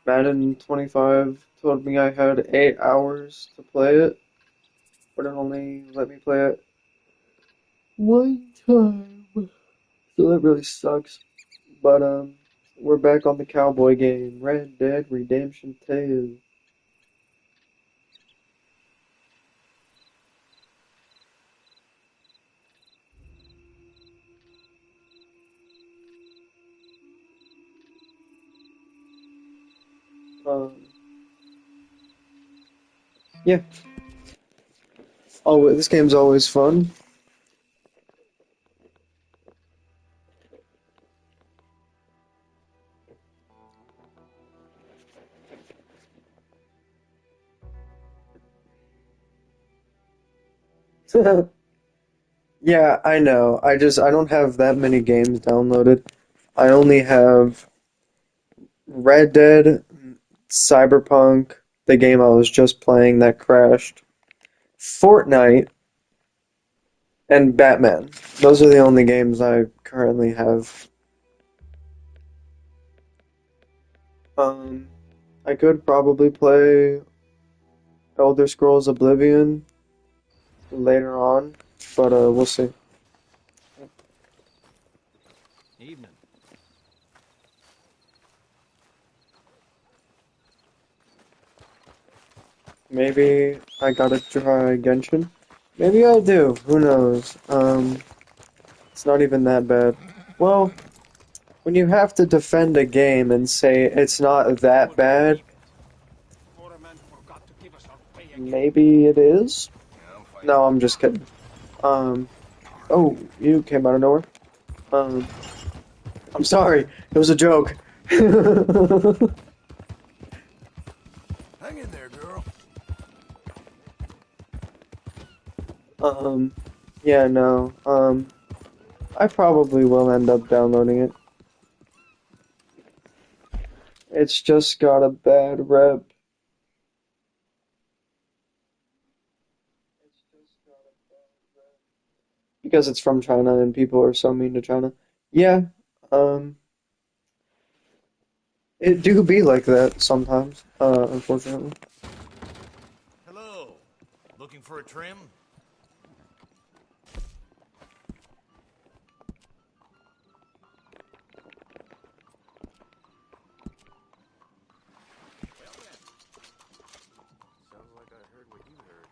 Madden 25 told me I had 8 hours to play it, but it only let me play it one time. So that really sucks. But we're back on the cowboy game. Red Dead Redemption 2. Um, yeah. Oh, this game's always fun. Yeah, I know. I don't have that many games downloaded. I only have Red Dead, Cyberpunk, the game I was just playing that crashed, Fortnite, and Batman. Those are the only games I currently have. Um, I could probably play Elder Scrolls Oblivion later on, but we'll see. Evening. Maybe I gotta try Genshin. Maybe I do. Who knows? It's not even that bad. Well, when you have to defend a game and say it's not that Couldn't bad, believe it. Foreman forgot to give us our pay again. maybe it is. Yeah, I'm fine. No, I'm just kidding. Um, oh, you came out of nowhere. Um, I'm sorry. It was a joke. Hang in there, girl. Um, yeah, no. I probably will end up downloading it. It's just got a bad rep. Because it's from China and people are so mean to China. Yeah, um, it do be like that sometimes, unfortunately. Hello. Looking for a trim? Well then. Sounds like I heard what you heard.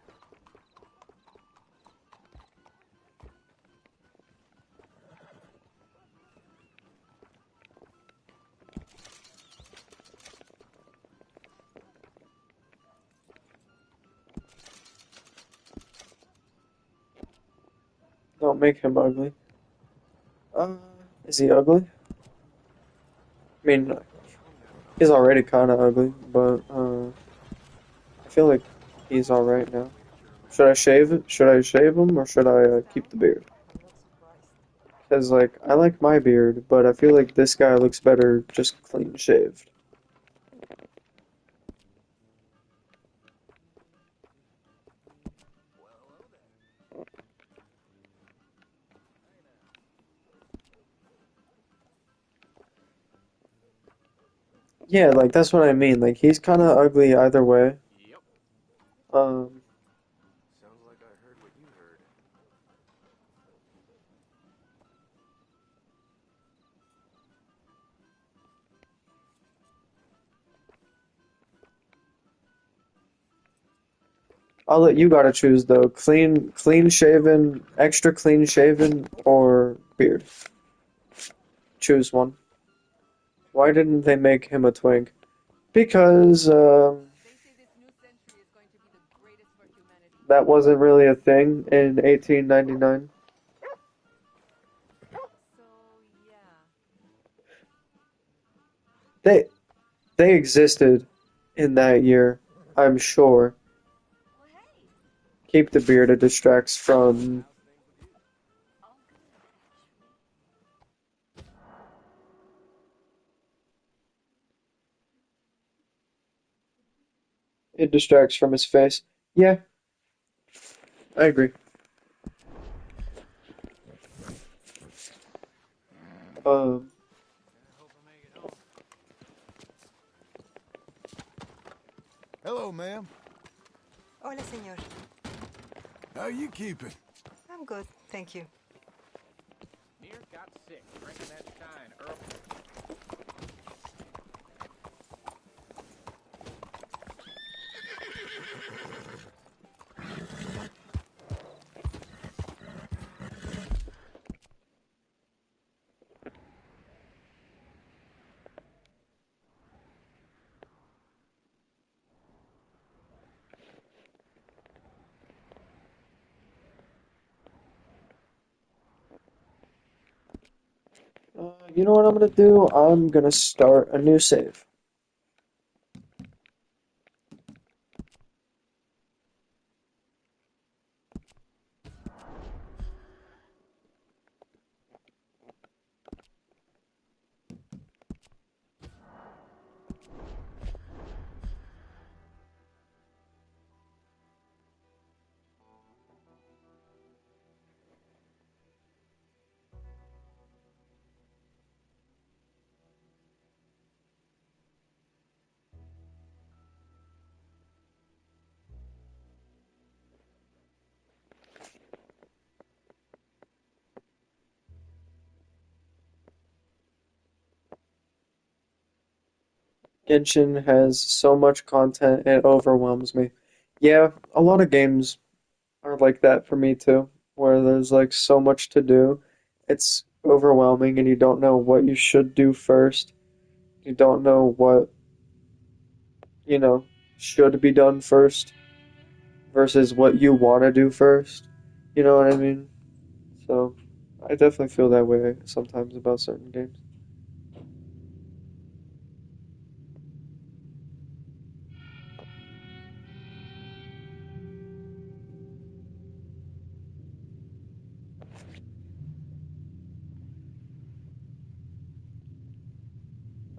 Don't make him ugly. Uh, is he ugly? I mean, We'll never know. he's already kind of ugly, but I feel like he's all right now. Should I shave it? Should I shave him or should I keep the beard? Because like I like my beard, but I feel like this guy looks better just clean shaved. Well, hello there. Hey now. Yeah, like that's what I mean. Like he's kind of ugly either way. Yep. Um, Sounds like I heard what you heard. I'll let you gotta choose though. Clean shaven, extra clean shaven, or beard. Choose one. Why didn't they make him a twink? Because that wasn't really a thing in 1899. They they existed in that year, I'm sure. Keep the beard, it distracts from How's things with you? it distracts from his face. Yeah, I agree. Um, I hope I make it home. Hello, ma'am. Hola, señor. How you keeping? I'm good, thank you. Near got sick drinking that shine Earl. You know what I'm gonna do? I'm gonna start a new save. Genshin has so much content, it overwhelms me. Yeah, a lot of games are like that for me too, where there's like so much to do. It's overwhelming and you don't know what you should do first. You don't know what, you know, should be done first versus what you want to do first. You know what I mean? So, I definitely feel that way sometimes about certain games.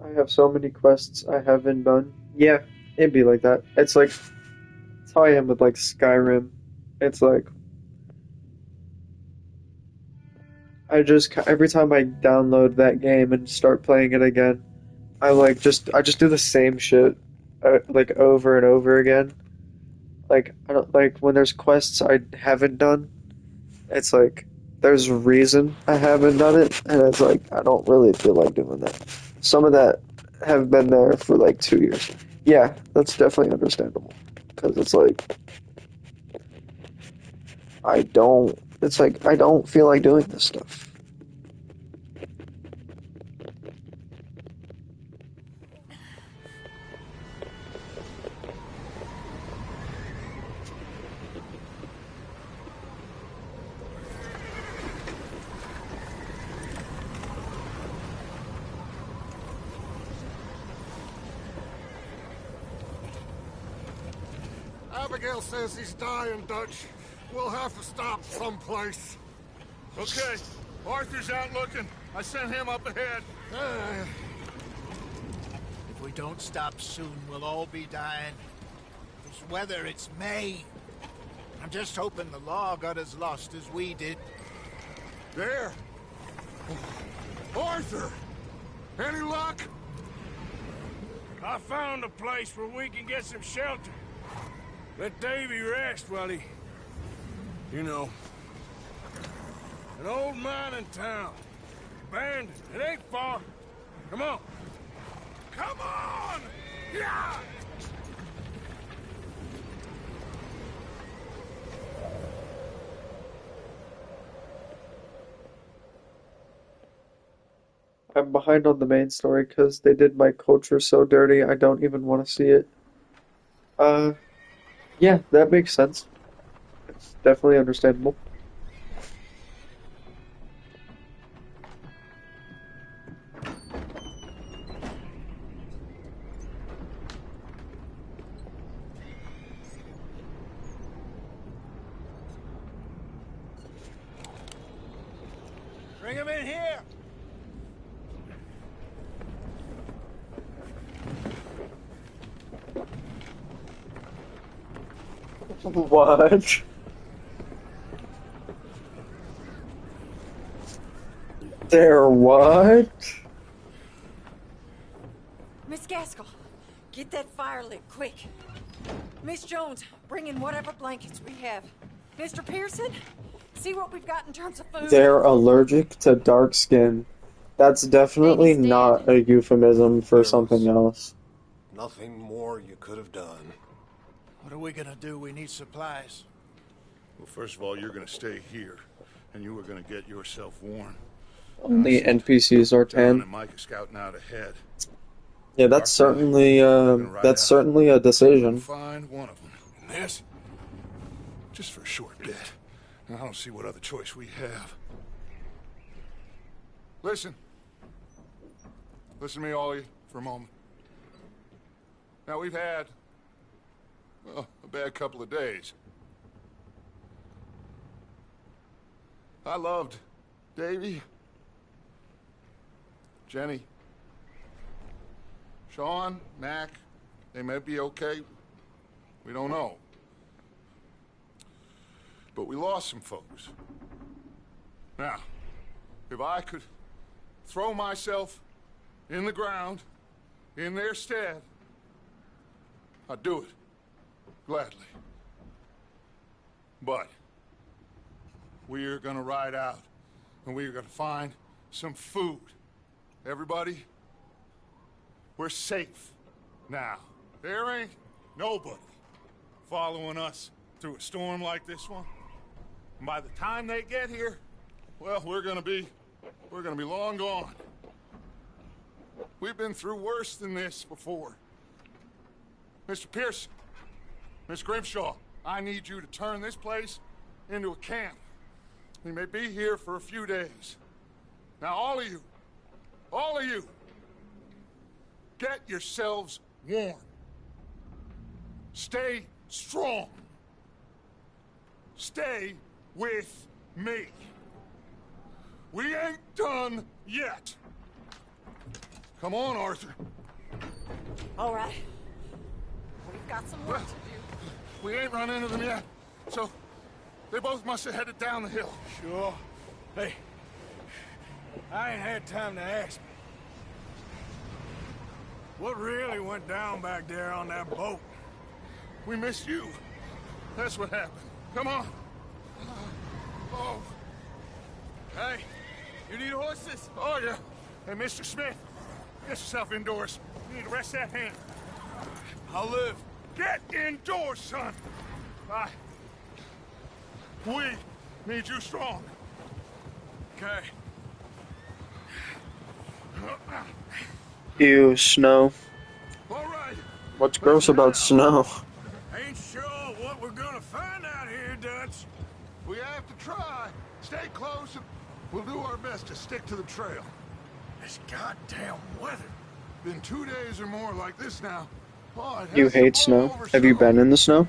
I have so many quests I haven't done. Yeah, it'd be like that. It's how I am with like Skyrim. It's like every time I download that game and start playing it again, I just do the same shit like over and over again. Like I don't like when there's quests I haven't done. It's like there's a reason I haven't done it, and it's like I don't really feel like doing that. Some of that have been there for like 2 years. Yeah, that's definitely understandable because it's like I don't. It's like I don't feel like doing this stuff. Abigail says he's dying, Dutch. We'll have to stop someplace. Okay. Arthur's out looking. I sent him up ahead. If we don't stop soon, we'll all be dying. This weather, it's May. I'm just hoping the law got as lost as we did. There. Arthur! Any luck? I found a place where we can get some shelter. Let Davy rest while he... You know. An old mining town. Abandoned. It ain't far. Come on. Come on! Yeah! I'm behind on the main story because they did my culture so dirty I don't even want to see it. Uh, yeah, that makes sense. It's definitely understandable. Bring him in here! What? There what? Miss Gaskell, get that fire lit, quick. Miss Jones, bring in whatever blankets we have. Mr. Pearson, see what we've got in terms of food. They're allergic to dark skin. That's definitely Baby's dead. not a euphemism for There something was else. nothing more you could have done. What are we gonna do? We need supplies. Well, first of all, you're gonna stay here, and you are gonna get yourself warm. Only NPCs are John 10. and Mike are scouting out ahead. Yeah, that's certainly a decision. Find one of them. And this, just for a short bit. I don't see what other choice we have. Listen. Listen to me, all of you, for a moment. Now, we've had, well, a bad couple of days. I loved Davy, Jenny, Sean, Mac. They may be okay. We don't know. But we lost some folks. Now, if I could throw myself in the ground in their stead, I'd do it. Gladly. But we're gonna ride out, and we're gonna find some food. Everybody, we're safe now. There ain't nobody following us through a storm like this one. And by the time they get here, well, we're gonna be long gone. We've been through worse than this before. Mr. Pearson, Miss Grimshaw, I need you to turn this place into a camp. We may be here for a few days. Now, all of you, get yourselves warm. Stay strong. Stay with me. We ain't done yet. Come on, Arthur. All right. We've got some work to do. We ain't run into them yet, so they both must have headed down the hill. Sure. Hey, I ain't had time to ask. What really went down back there on that boat? We missed you. That's what happened. Come on. Oh. Hey, you need horses? Oh, yeah. Hey, Mr. Smith, get yourself indoors. You need to rest that hand. I'll live. Get indoors, son. We need you strong. Okay. Ew, snow. All right. What's gross about snow? Ain't sure what we're gonna find out here, Dutch. We have to try. Stay close, and we'll do our best to stick to the trail. This goddamn weather. Been 2 days or more like this now. Oh, it You has to hate blow snow? over Have you some. been in the snow?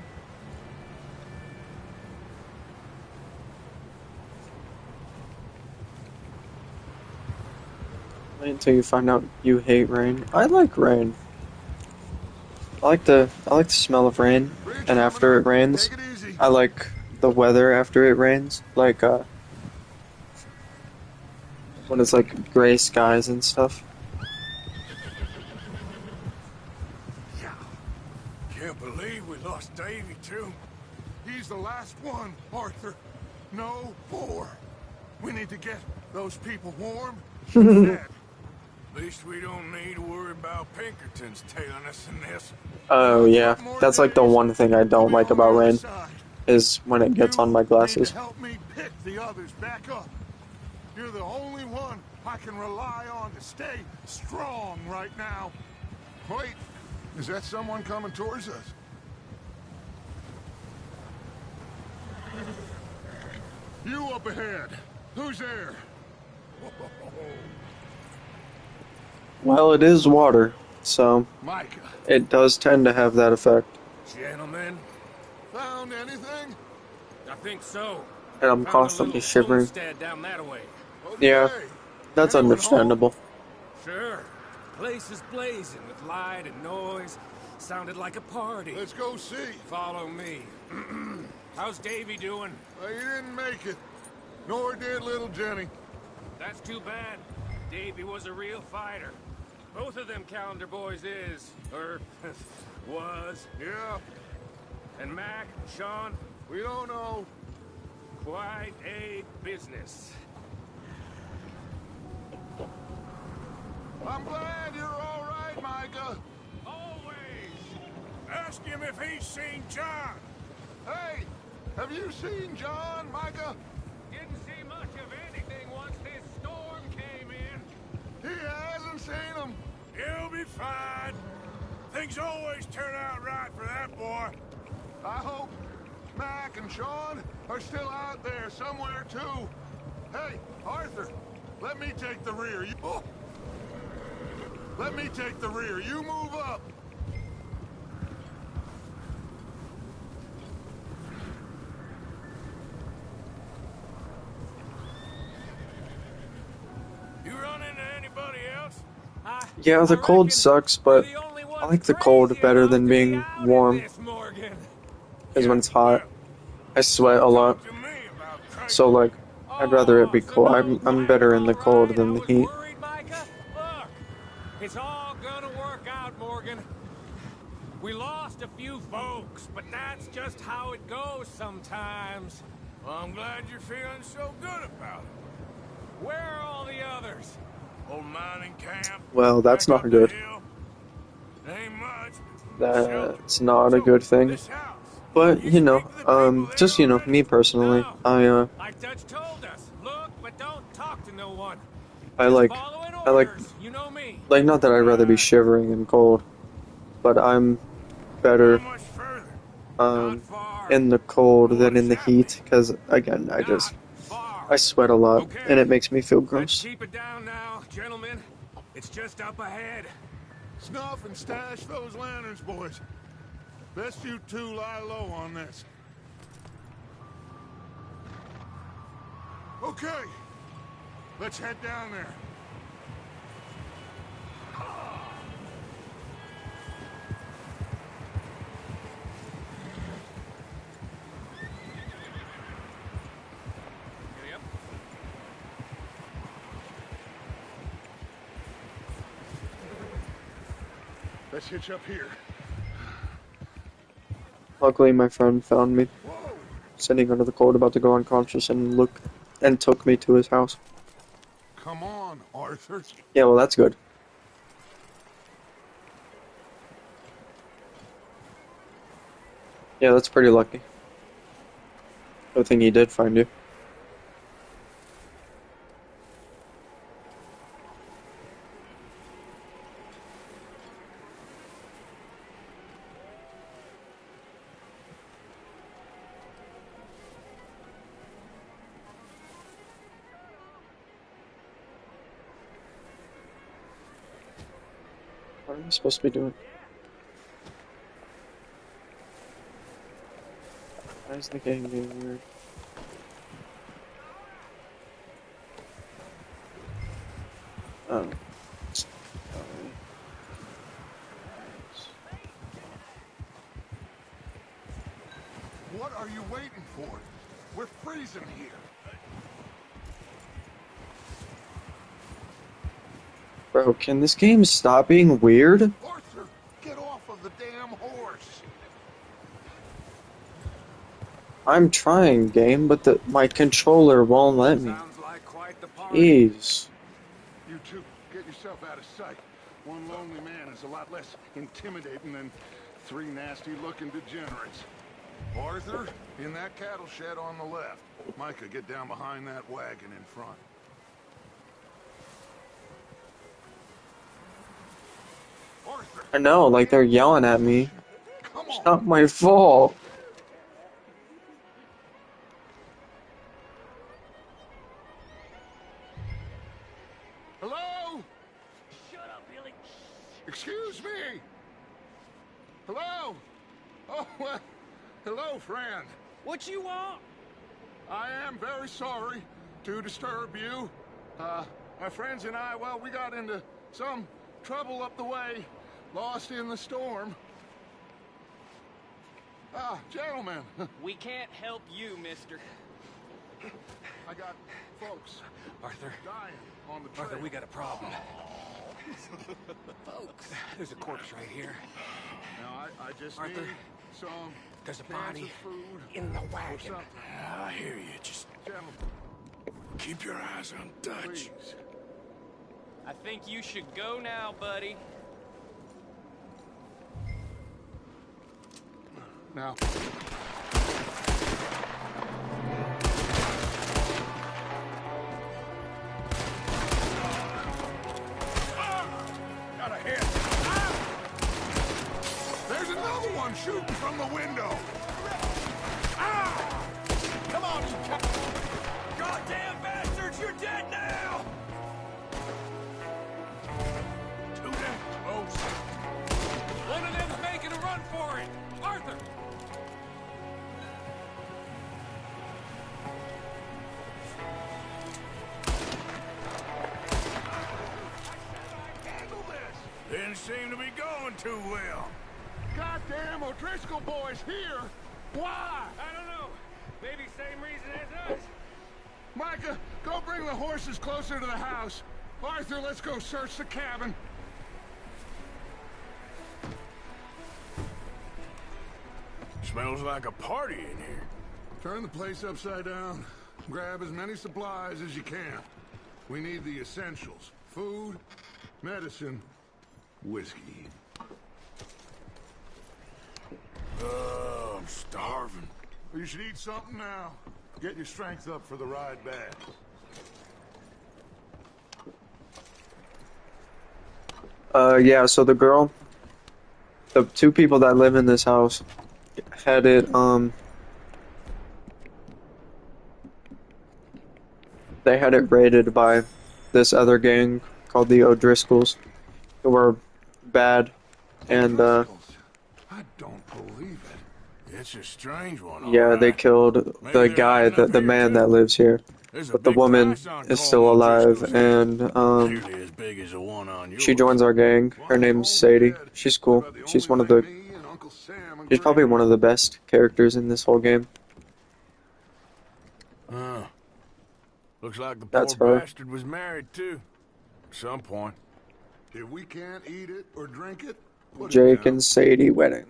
Wait until you find out you hate rain. I like rain. I like the smell of rain, and after it rains, Take it easy. I like the weather after it rains. Like when it's like gray skies and stuff. Can't believe we lost Davy, too. He's the last one, Arthur. No more. We need to get those people warm and fed. At least we don't need to worry about Pinkertons tailing us in this. Oh yeah, that's like the one thing I don't like about rain, is when it gets on my You need glasses. to help me pick the others back up. You're the only one I can rely on to stay strong right now. Wait, is that someone coming towards us? You up ahead. Who's there? Well, it is water, so Micah. it does tend to have that effect. Gentlemen, Found anything? I think so. And I'm Found a constantly little shivering. homestead down that way. Yeah, Okay. that's Anyone understandable. Sure. Place is blazing with light and noise. Sounded like a party. Let's go see. Follow me. How's Davy doing? He didn't make it. Nor did little Jenny. That's too bad. Davy was a real fighter. Both of them calendar boys is, or was. Yeah. And Mac, Sean, We don't know. quite a business. I'm glad you're all right, Micah. Always! Ask him if he's seen John. Hey, have you seen John, Micah? Didn't see much of anything once this storm came in. He hasn't seen him. He'll be fine. Things always turn out right for that boy. I hope Mac and Sean are still out there somewhere, too. Hey, Arthur, let me take the rear. Let me take the rear. You move up. You run into anybody else? Yeah, the cold sucks, but I like the cold better than being warm. Because when it's hot, I sweat a lot. To me about Christ. So like, I'd rather it be So cold. no I'm plan, better in the all cold right? than I the was heat. worried, Micah. Look, it's all gonna work out, Morgan. We lost a few folks, but that's just how it goes sometimes. Well, I'm glad you're feeling so good about it. Where are all the others? Old mining camp. Well, that's back not up the good. hill. Ain't much. That's not a So, good thing. this house. But, You you know, speak to the people there just, you know, already? me personally, No. Like Dutch told us, look, but don't talk to no one. I Just like, following I like, orders. You know me. not that I'd rather be shivering and cold, but I'm Not better, much further. Not um, far. in the cold than What in is the happening? heat, because, again, Not far. I sweat a lot, Okay. and it makes me feel Let's gross. keep it down now, gentlemen. It's just up ahead. Snuff and stash those lanterns, boys. Best you two lie low on this. Okay. Let's head down there. Yep. Let's hitch up here. Luckily, my friend found me sitting under the cold, about to go unconscious, and took me to his house. Come on, Arthur. Yeah, well, that's good. Yeah, that's pretty lucky. Good thing he did find you. What am I supposed to be doing? Why is the game being weird? Oh. What are you waiting for? We're freezing here. Bro, can this game stop being weird? Arthur, get off of the damn horse. I'm trying, game, but my controller won't let me. Sounds like quite the party. Jeez. You two, get yourself out of sight. One lonely man is a lot less intimidating than three nasty-looking degenerates. Arthur, in that cattle shed on the left. Micah, get down behind that wagon in front. Arthur, I know, like they're yelling at me. come It's on. not my fault. Hello? Shut up, Billy. Excuse me. Hello? Oh, well, hello, friend. What you want? I am very sorry to disturb you. My friends and I, well, we got into some trouble up the way, lost in the storm. Gentlemen, We can't help you, mister. I got folks Arthur. dying on the trail. Arthur, we got a problem. Folks. There's a corpse right here. Now, I just Arthur. need some There's a Cans body of food in the or wagon. something. I hear you. Just Gentlemen, keep your eyes on Dutch. please. I think you should go now, buddy. Now, Got a hit. there's another one shooting from the window. Come on, you Goddamn bastards! You're dead now. Too damn close. One of them's making a run for it. Arthur. Handle this. Didn't seem to be going too well. Goddamn O'Driscoll boys here. Why? I don't know. Maybe same reason as us. Micah, go bring the horses closer to the house. Arthur, let's go search the cabin. Smells like a party in here. Turn the place upside down. Grab as many supplies as you can. We need the essentials. Food, medicine, whiskey. I'm starving. You should eat something now. Get your strength up for the ride back. Yeah, so the girl, the two people that live in this house had it, they had it raided by this other gang called the O'Driscolls, who were bad, and, O'Driscolls? I don't believe it. It's a strange one. all yeah, they right. killed Maybe the they're guy, hiding up the here, man too. that lives here. There's a But the big woman price on is calling still alive, O'Driscolls here. and, Nearly as big as the one on yours. she joins our gang. Her name's Sadie. She's cool. She's one of the, she's probably one of the best characters in this whole game. Looks like the That's poor her. bastard was married too. At some point. If we can't eat it or drink it, put it Jake down. and Sadie wedding.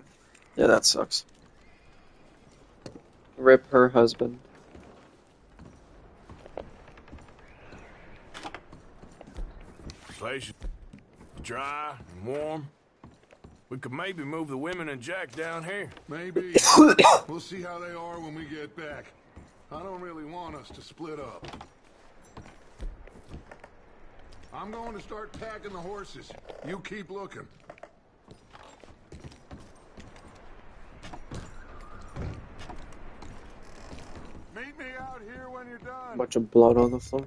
Yeah, that sucks. Rip her husband. Place is dry and warm. We could maybe move the women and Jack down here. Maybe. We'll see how they are when we get back. I don't really want us to split up. I'm going to start tagging the horses. You keep looking. Meet me out here when you're done. Bunch of blood on the floor.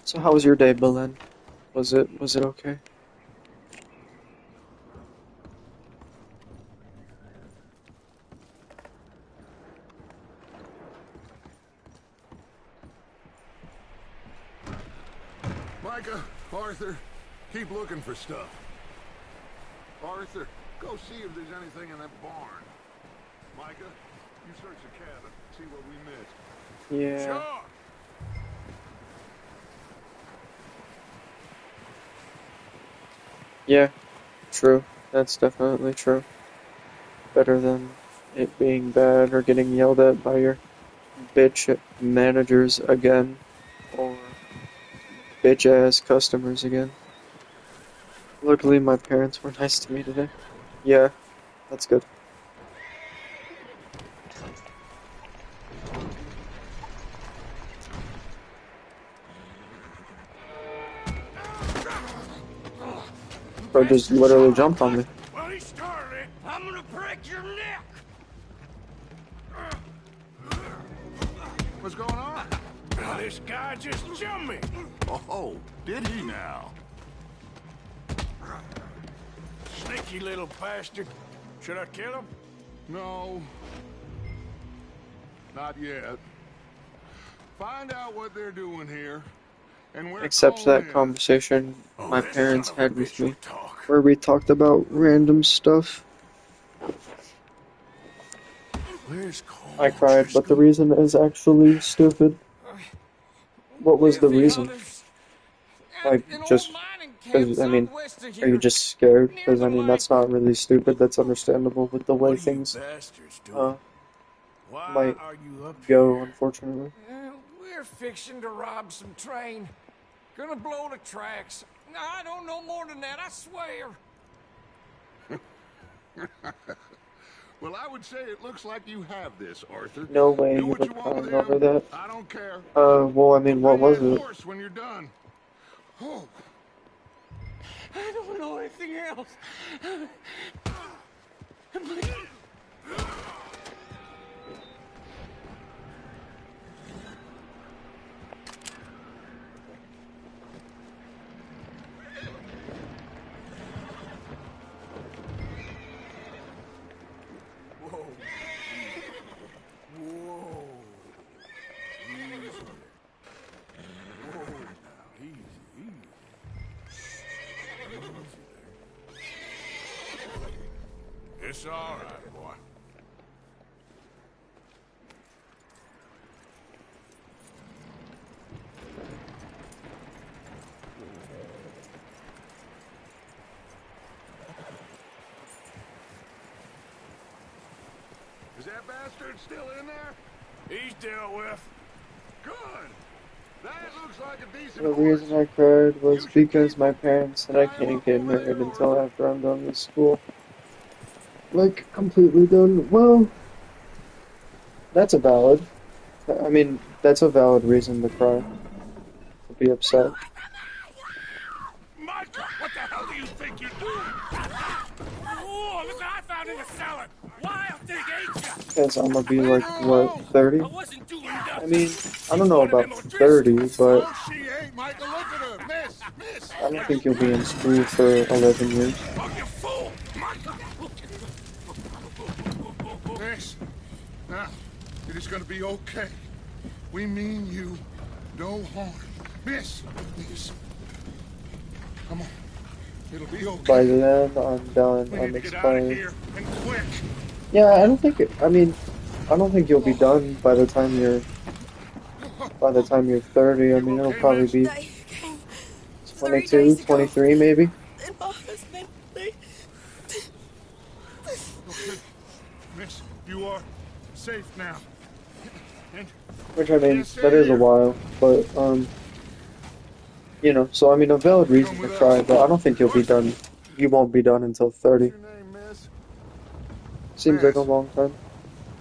So how was your day, Belen? Was it okay? Micah, Arthur, keep looking for stuff. Arthur, go see if there's anything in that barn. Micah, you search the cabin, see what we missed. Yeah. Sure. Yeah, true. That's definitely true. Better than it being bad or getting yelled at by your bitch managers again, or bitch ass customers again. Luckily, my parents were nice to me today. Yeah, that's good. Bro just literally jumped on me. Well, he started it. I'm gonna break your neck. What's going on? Now, this guy just jumped me. Oh, did he now? Sneaky little bastard. Should I kill him? No. Not yet. Find out what they're doing here, and we're Except calling that in. conversation my This parents son of a had with bitch will me, talk. where we talked about random stuff. Where's Cole I cried, but the Driscoll? reason is actually stupid. What was the With the reason? others. At Like, an old just mining camp because, I mean, southwest of are you here. just scared? Near Because, the I mean, lake. that's not really stupid. That's understandable with the way What are you things, bastards uh, doing? Why might are you up go, here? unfortunately. We're fixing to rob some train. Gonna blow the tracks. I don't know more than that, I swear. Well, I would say it looks like you have this, Arthur. No way Do you what were you want with crying over him. that. I don't care. Well, I mean, what Bring was that it? horse when you're done. Oh. I don't know anything else. Whoa. Whoa. Easy there. Whoa, now, easy, easy. Easy there. It's all right, boy. Is that bastard still in there? He's dealt with. Good. That looks like a decent The horse. reason I cried was You should because keep my him. parents said I Tie him can't up get over married there, until Arthur. after I'm done with school. Like, completely done. Well, that's a valid. I mean, that's a valid reason to cry, to be upset. Micah, what the hell do you think you're doing? Oh, look what I found in the cellar. Wild thing, ain't ya? Because I'm gonna be Leave like, her what, alone. 30? I wasn't doing I nothing. mean, I don't She's know one of about them O'Driscolls. 30, but No, she ain't, Micah. Look at her. Miss. I don't think you'll be in school for 11 years. Oh, you fool! Micah! Miss. Now, it is gonna be okay. We mean you no harm. Miss. Come on. It'll be By okay. then, I'm done. We I'm need to get out of explained. here, and quick. Yeah, I don't think I mean, I don't think you'll be done by the time you're 30. I You mean, it'll okay, probably miss? be They came 3 22, days ago. 23 maybe. And my husband, Okay. Miss, you are safe now. And Which, I mean, can't stay that is a here. while, but, you know, so I mean, a valid reason Come to with cry, us. but I don't think you'll be done. You won't be done until What's 30. your name, miss? Seems like a Miss. long time.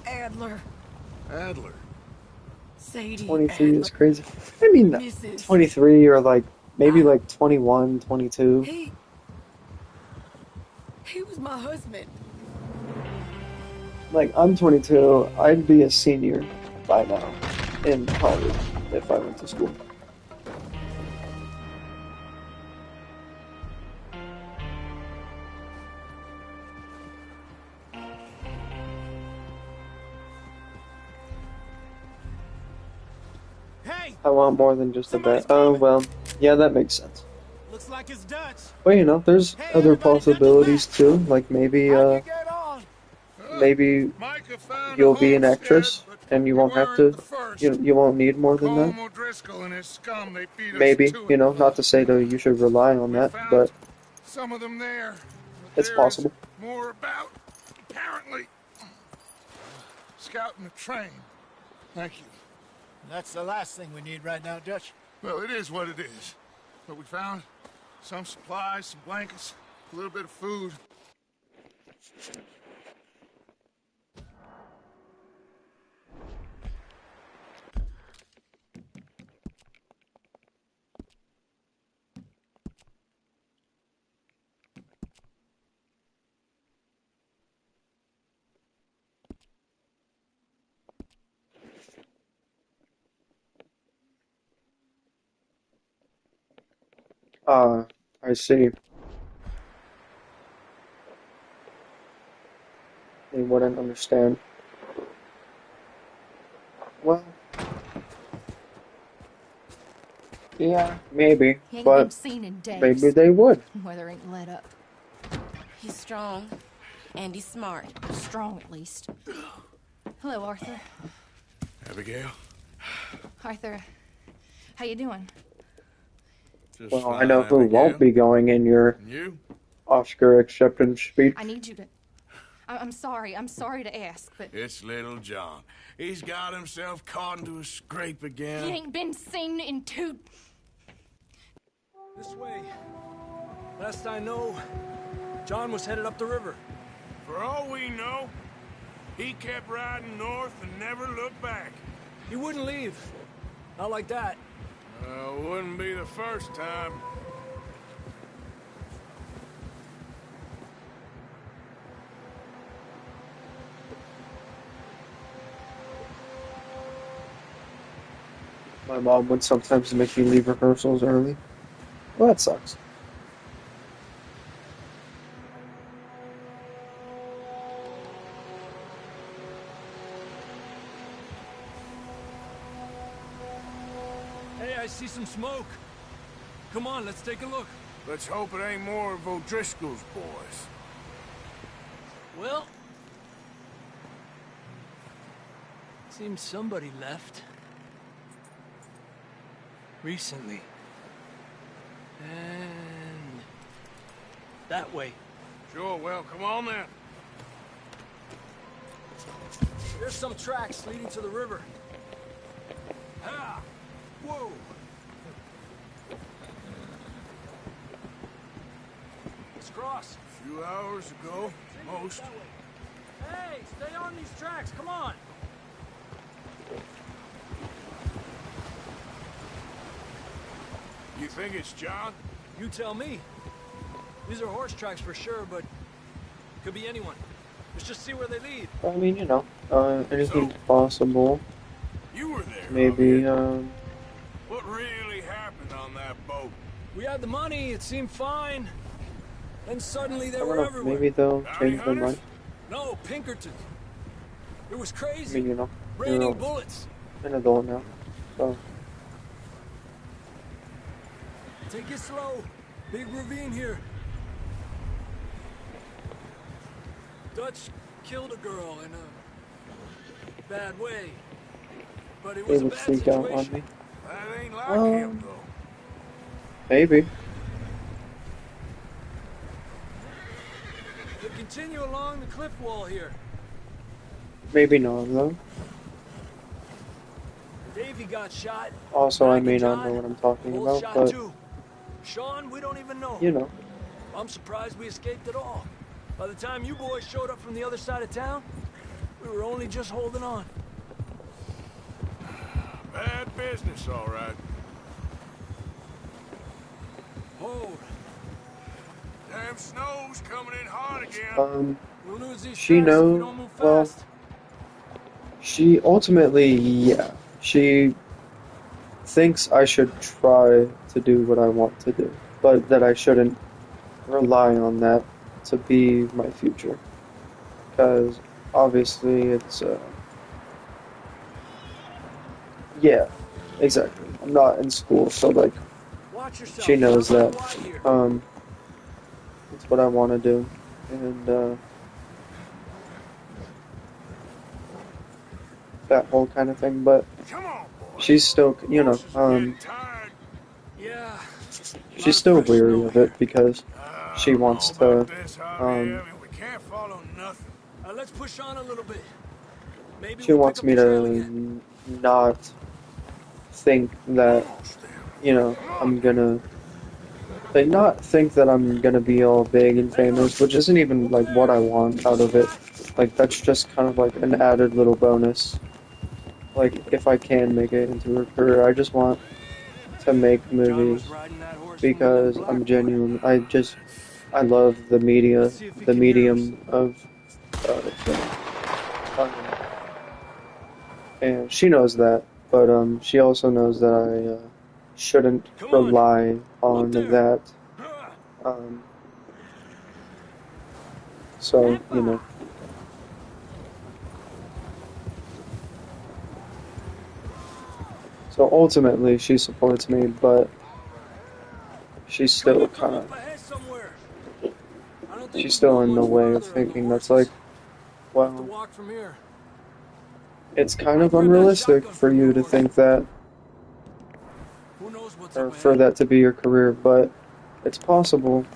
Adler, Adler. Sadie 23 Adler, is crazy. I mean, Mrs. 23 or like, maybe like 21, 22. He was my husband. Like, I'm 22, I'd be a senior by now in college if I went to school. Hey! I want more than just a Somebody's bet. Oh, coming. well, yeah, that makes sense. Looks like it's Dutch. But you know, there's Hey, other everybody, Dutch is possibilities back. too. Like maybe, How'd you get on? maybe Micah found a you'll be an homestead, actress but and you we won't have weren't to, the first. you won't need more than that. Colm O'Driscoll and his scum, they beat us Maybe, to you it. know, not to say that you should rely on We that, found but some of them there. But it's there is possible. more about, apparently. Scouting the train. Thank you. That's the last thing we need right now, Dutch. Well, it is what it is. But we found some supplies, some blankets, a little bit of food. Ah, I see. They wouldn't understand. Well, yeah, maybe, He ain't been but seen in maybe days. they would. Weather ain't let up. He's strong, and he's smart. Strong, at least. Hello, Arthur. Abigail? Arthur, how you doing? Just Well, I fine, know who won't Abigail. be going in your And you? Oscar acceptance speech. I need you to... I'm sorry. I'm sorry to ask, but... It's little John. He's got himself caught into a scrape again. He ain't been seen in 2... This way. Last I know, John was headed up the river. For all we know, he kept riding north and never looked back. He wouldn't leave. Not like that. Wouldn't be the first time. My mom would sometimes make me leave rehearsals early. Well, that sucks. Hey, I see some smoke. Come on, let's take a look. Let's hope it ain't more of O'Driscoll's boys. Well... seems somebody left. Recently. And... that way. Sure, well, come on then. There's some tracks leading to the river. Ha! Whoa! Let's cross. A few hours ago, most. Hey, stay on these tracks, come on! You think it's John? You tell me. These are horse tracks for sure, but could be anyone. Let's just see where they lead. I mean, you know, anything's So- possible. You were there. Maybe, Javier. What really happened on that boat? We had the money, it seemed fine. Then suddenly they I were don't know, everywhere. maybe they'll Bounty change their hunters? mind. No, Pinkerton. It was I crazy. mean, you know, Raining you're bullets. an adult now, so. Take it slow. Big ravine here. Dutch killed a girl in a bad way. But it They was a would bad sneak out on situation. me. That ain't like him, though. Maybe. They continue along the cliff wall here. Maybe not, though. Davey got shot. Also, I Mike may and not John, know what I'm talking both about, shot but, too. Sean, we don't even know. you know. I'm surprised we escaped at all. By the time you boys showed up from the other side of town, we were only just holding on. Bad business, all right. Hold. Damn snow's coming in hard again. We'll lose these She tracks if we knows, don't move well, fast. she ultimately, yeah, she thinks I should try to do what I want to do, but that I shouldn't rely on that to be my future. Because obviously it's, yeah, exactly. I'm not in school, so like, Watch yourself. she knows You're that, right here. it's what I want to do, and, that whole kind of thing, but Come on, boy. she's still, you know, Horses are getting tired. Yeah. she's still weary of it because she wants I don't know to, about this, Javier. I mean, we can't follow nothing. Let's push on a little bit. Maybe she we'll wants pick up me the trail again. to not think that, Almost there. you know, I'm gonna, like, not think that I'm gonna be all big and famous, which isn't even, like, what I want out of it. Like, that's just kind of like an added little bonus. Like, if I can make it into a career, I just want to make John was movies riding that horse because from I'm Blackwater. genuine. I love the media, Let's see if he the can hear medium of film. And she knows that, but she also knows that she shouldn't Come on. rely on Up there. that. Um, so, you know. So ultimately, she supports me, but she's still kind of, she's still in the way of thinking that's like, well, it's kind of unrealistic for you to think that, or for that to be your career, but it's possible.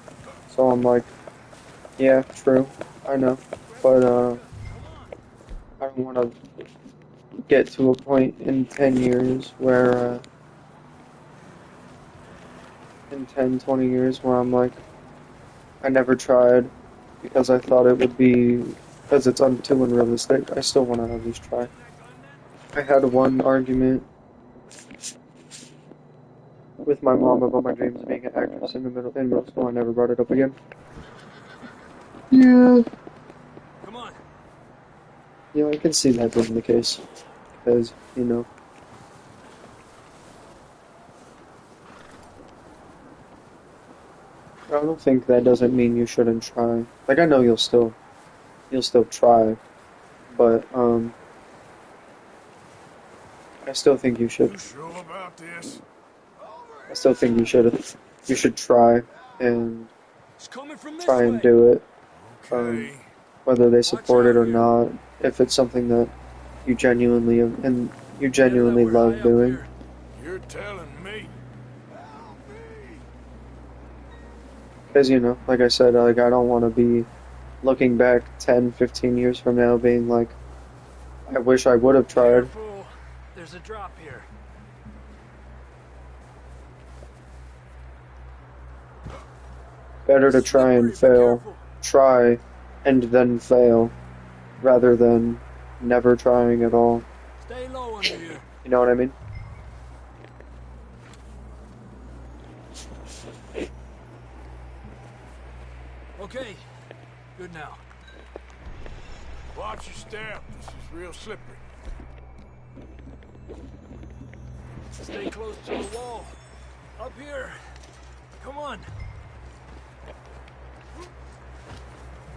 So I'm like, yeah, true, I know, but I don't want to get to a point in 10 years where, in 10, 20 years where I'm like, I never tried because I thought it would be, because it's too unrealistic. I still want to at least try. I had one argument with my mom about my dreams of being an actress in middle school. I never brought it up again. Yeah. Come on. Yeah, I can see that being the case. Because, you know. I don't think that doesn't mean you shouldn't try. Like, I know you'll still try, but, I still think you should. You sure about this? I still think you should try and It's coming from this try and way. do it. Okay. Whether they Watch support out it or here. not, if it's something that you genuinely love doing. You're telling me. Because, you know, like I said, like I don't want to be looking back 10, 15 years from now being like, I wish I would have tried. Careful. There's a drop here. Better to try and fail. Try and then fail rather than never trying at all. Stay low under here. You know what I mean? Okay. Good now. Watch your step. This is real slippery. Stay close to the wall. Up here. Come on.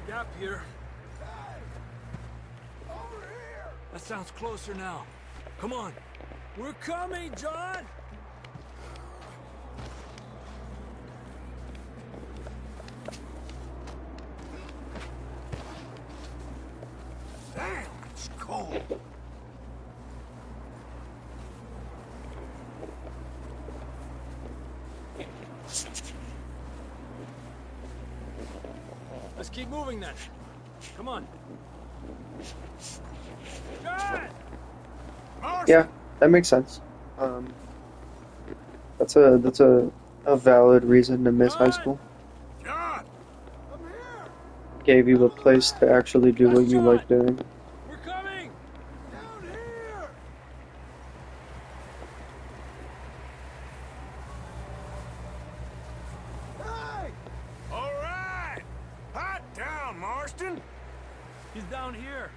Gap here. That sounds closer now. Come on. We're coming, John! Damn, it's cold. Let's keep moving then. Come on. John! Yeah, that makes sense. That's a valid reason to miss high school. John! I'm here! Gave you a place to actually do what you like doing. We're coming! Down here! Hey! All right! Hot down, Marston! He's down here.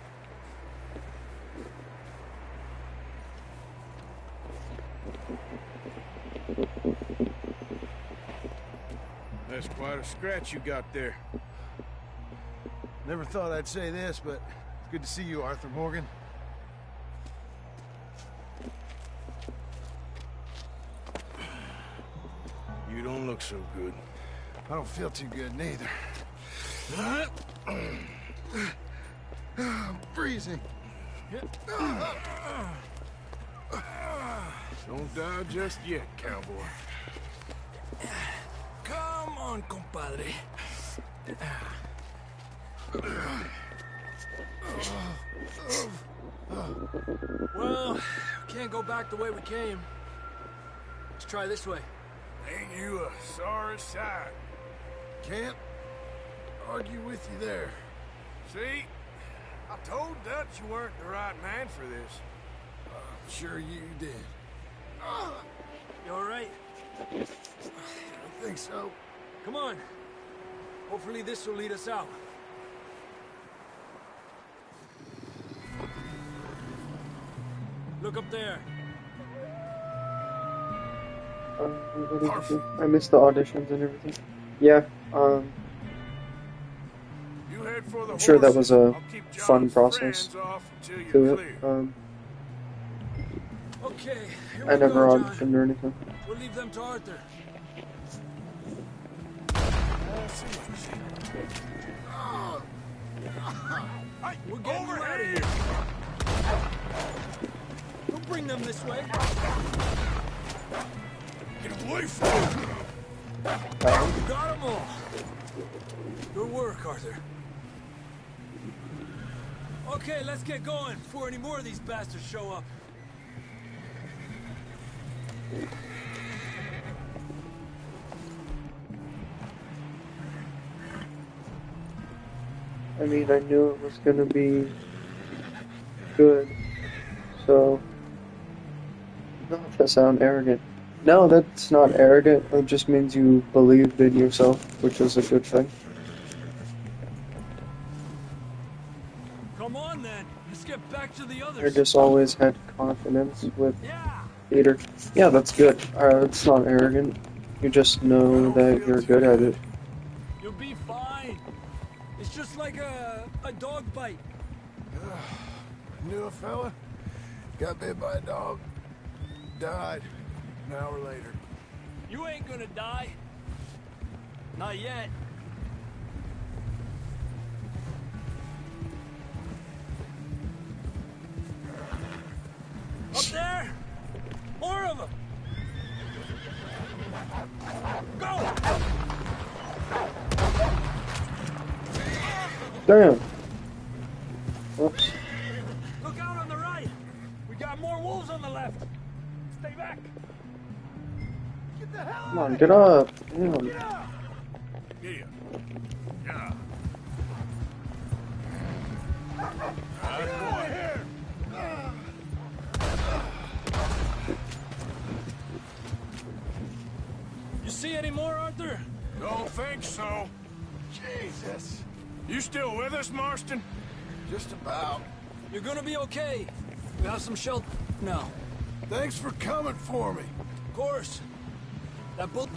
That's quite a scratch you got there. Never thought I'd say this, but it's good to see you, Arthur Morgan. You don't look so good. I don't feel too good, neither. I'm freezing. Don't die just yet, cowboy. Come on, compadre. Well, can't go back the way we came. Let's try this way. Ain't you a sorry sight? Can't argue with you there. See? I told Dutch you weren't the right man for this. Sure you did. You all right? I don't think so. Come on. Hopefully this will lead us out. Look up there. what did you do? I missed the auditions and everything. Yeah, You head for the I'm sure that was horses. a I'll keep fun John's process friends off until you're to it. clear. Okay, here I we never go, John. auditioned or anything. We'll leave them to Arthur. We're getting you out of here. Don't bring them this way. Get away from me! Got them all. Good work, Arthur. Okay, let's get going before any more of these bastards show up. I mean, I knew it was gonna be good, so not to sound arrogant. No, that's not arrogant. It just means you believed in yourself, which is a good thing. Come on, then. Let's get back to the I others. just always had confidence with theater. Yeah, that's good. It's not arrogant. You just know that you're good at it. You'll be fine. It's just like a dog bite. Knew a fella, got bit by a dog, died an hour later. You ain't gonna die. Not yet. Up there! More of them! Go! Damn. Whoops. Look out on the right! We got more wolves on the left! Stay back! Get the hell Come on, get up. Damn. Yeah. Yeah. You see any more, Arthur? Don't think so. Jesus. You still with us, Marston? Just about. You're gonna be okay. We have some shelter now. Thanks for coming for me. Of course. That bullet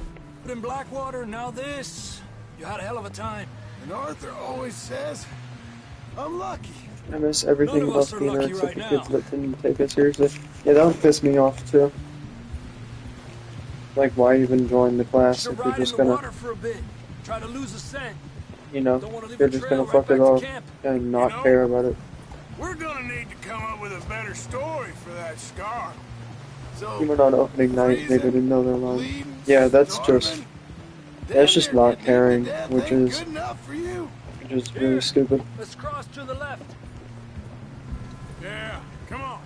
in Blackwater, now this. You had a hell of a time. And Arthur always says, I'm lucky. I miss everything None of about us are theater lucky except right the kids now. that didn't take it seriously. Yeah, that would piss me off too. Like, why even join the class Should if you're ride in just the gonna, water for a bit. Try to lose a scent. you know, Don't wanna leave you're a just trail gonna right fuck it back to off camp. and not You know? care about it. We're gonna need to come up with a better story for that scar. So, Even on opening night, they freezing, didn't know their line. bleeding, Yeah, that's just, starving, that's just damn near not getting caring, eaten to death which ain't is good enough for you. really stupid. Let's cross to the left. Yeah, come on.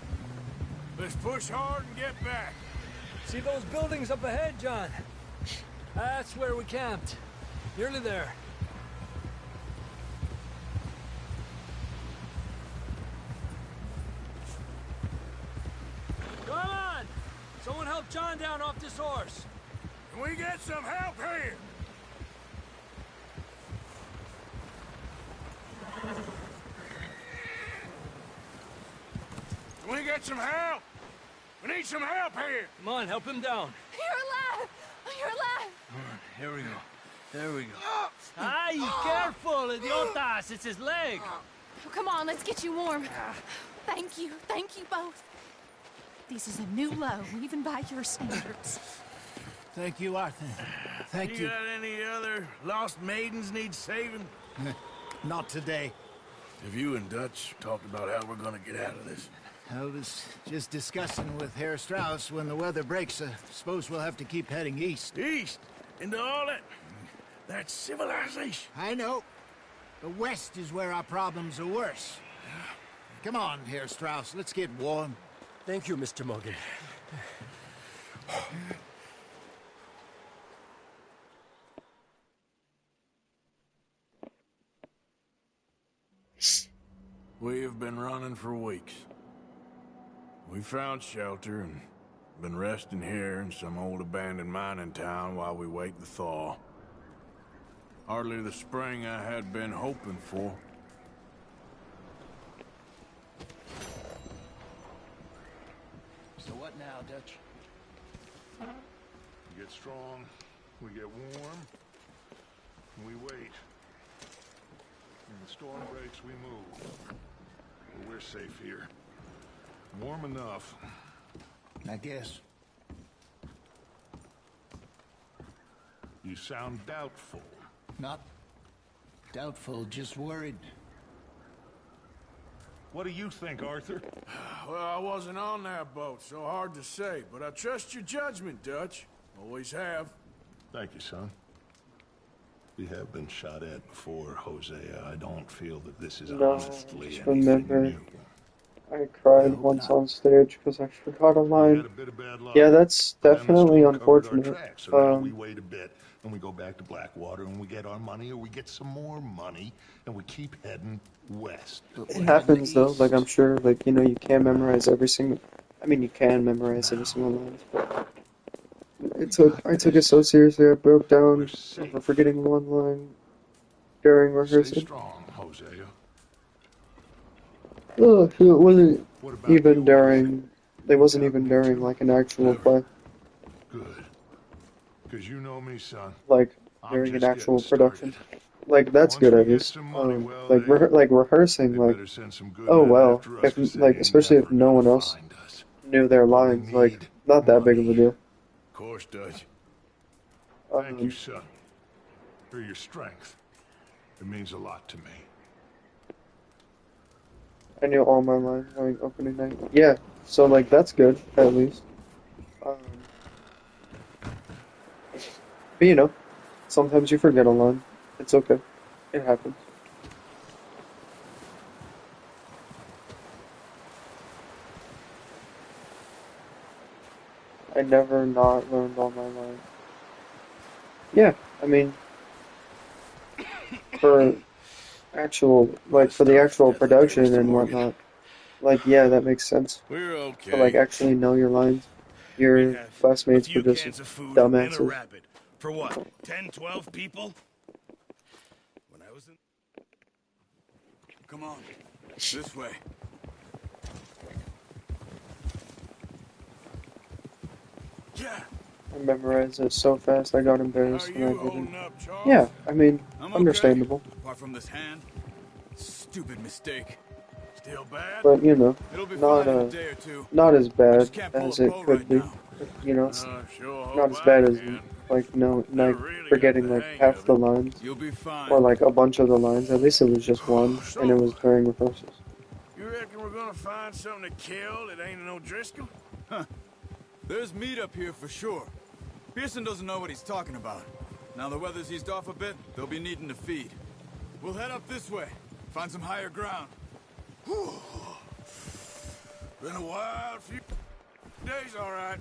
Let's push hard and get back. See those buildings up ahead, John? That's where we camped. Nearly there. Come on! Someone help John down off this horse. Can we get some help here? Can we get some help? We need some help here. Come on, help him down. You're alive! You're alive! Here we go. There we go. Ay, careful, idiotas! It's his leg. Oh, come on, let's get you warm. Thank you both. This is a new low, even by your standards. Thank you, Arthur. Thank You you. got any other lost maidens need saving? Not today. Have you and Dutch talked about how we're gonna get out of this? I was just discussing with Herr Strauss when the weather breaks. Suppose we'll have to keep heading east. East? Into all that civilization? I know. The west is where our problems are worse. Come on, Herr Strauss. Let's get warm. Thank you, Mr. Morgan. We have been running for weeks. We found shelter and been resting here in some old abandoned mining town while we wait the thaw. Hardly the spring I had been hoping for. So what now, Dutch? get strong, we get warm, and we wait. When the storm breaks, we move. But we're safe here. Warm enough. I guess. You sound doubtful. Not doubtful, just worried. What do you think, Arthur? Well, I wasn't on that boat, so hard to say. But I trust your judgment, Dutch. Always have. Thank you, son. We have been shot at before, Hosea. I don't feel that this is No, honestly just anything remember, new. I cried once on stage because I forgot a We line. had a bit of bad luck. Yeah, that's And then the definitely storm covered our unfortunate. tracks, so now we wait a bit, and we go back to Blackwater, and we get our money, or we get some more money, and we keep heading west. It happens though, like I'm sure, like, you know, you can't memorize every single, I mean, you can memorize every single line, but I took it so seriously, I broke down over forgetting one line during Stay rehearsal. strong, Hosea. Ugh, it wasn't What about even you? during, it wasn't even during, like, an actual play, Good. Because you know me, son. like, I'm during an just actual getting production. started. Like, that's Once good we at get least. some money, well, Like, they like rehearsing, like, better send some good oh men well, after us, if, 'cause they like, ain't especially if never no gonna one else find us. knew their All we lines, like, need, not that big of a money. deal. Of course, Dutch. Thank you, son, for your strength. It means a lot to me. I knew all my lines like opening night. Yeah, so like that's good at least. Um, but you know, sometimes you forget a line. It's okay. It happens. I never not learned all my lines. Yeah, I mean, for for the actual production and whatnot. Like, yeah, that makes sense. We're To like okay. actually know your lines. We Your have a classmates were few just cans of food and a dumbasses. rabbit. For what? 10, 12 people? When I was in... Come on. This way. Yeah. I memorized it so fast I got How embarrassed when I you didn't. holding up, Charles? Yeah, I mean, I'm okay. understandable. Apart from this hand. Stupid mistake. Still bad? But you know, It'll be not fine in a day or two. not as I bad just can't pull a as it bow could right be. now. You know, it's Sure not hope as I bad as can. like no, Never like really got forgetting the like hang half of the it. lines You'll be fine. or like a bunch of the lines. At least it was just one, and it was So, during rehearsals. you reckon we're gonna find something to kill that ain't an O'Driscoll? Huh. There's meat up here for sure. Pearson doesn't know what he's talking about. Now the weather's eased off a bit, they'll be needing to feed. We'll head up this way. Find some higher ground. Whew. Been a wild few days, all right.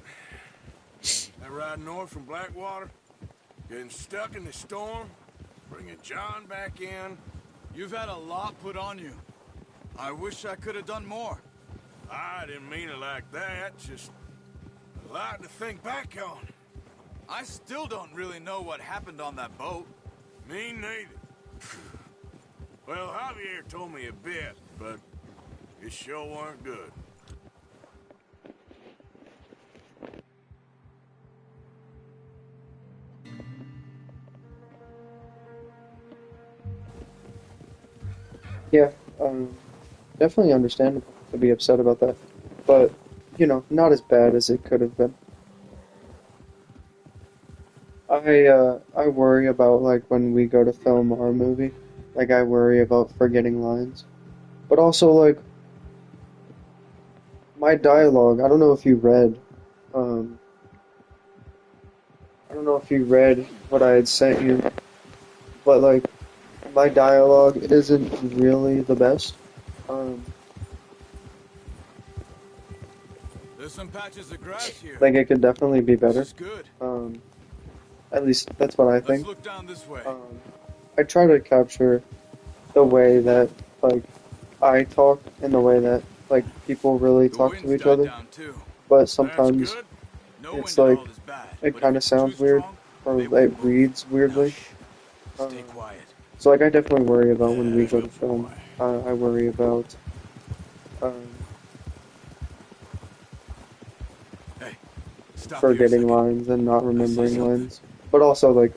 That ride north from Blackwater, getting stuck in the storm, bringing John back in. You've had a lot put on you. I wish I could have done more. I didn't mean it like that, just a lot to think back on. I still don't really know what happened on that boat. Me neither. Well, Javier told me a bit, but it sure weren't good. Yeah, definitely understandable to be upset about that, but you know, not as bad as it could have been. I worry about like when we go to film our movie, like I worry about forgetting lines, but also like my dialogue. I don't know if you read, um, I don't know if you read what I had sent you, but like my dialogue isn't really the best. Um, There's some patches of grass here. like it could definitely be This better. is good. At least that's what I Let's think. look down this way. I try to capture the way that like I talk and the way that like people really The talk to wind's each died other, down too. but That's sometimes good. No it's wind at like all is bad. it but kind if of it's too sounds weird strong, or they it won't move. reads Now weirdly. shh. Um, Stay quiet. so like I definitely worry about when we go to Good film. boy. I worry about um, Hey, Stop here a forgetting second. lines and not I see remembering something. lines. But also, like,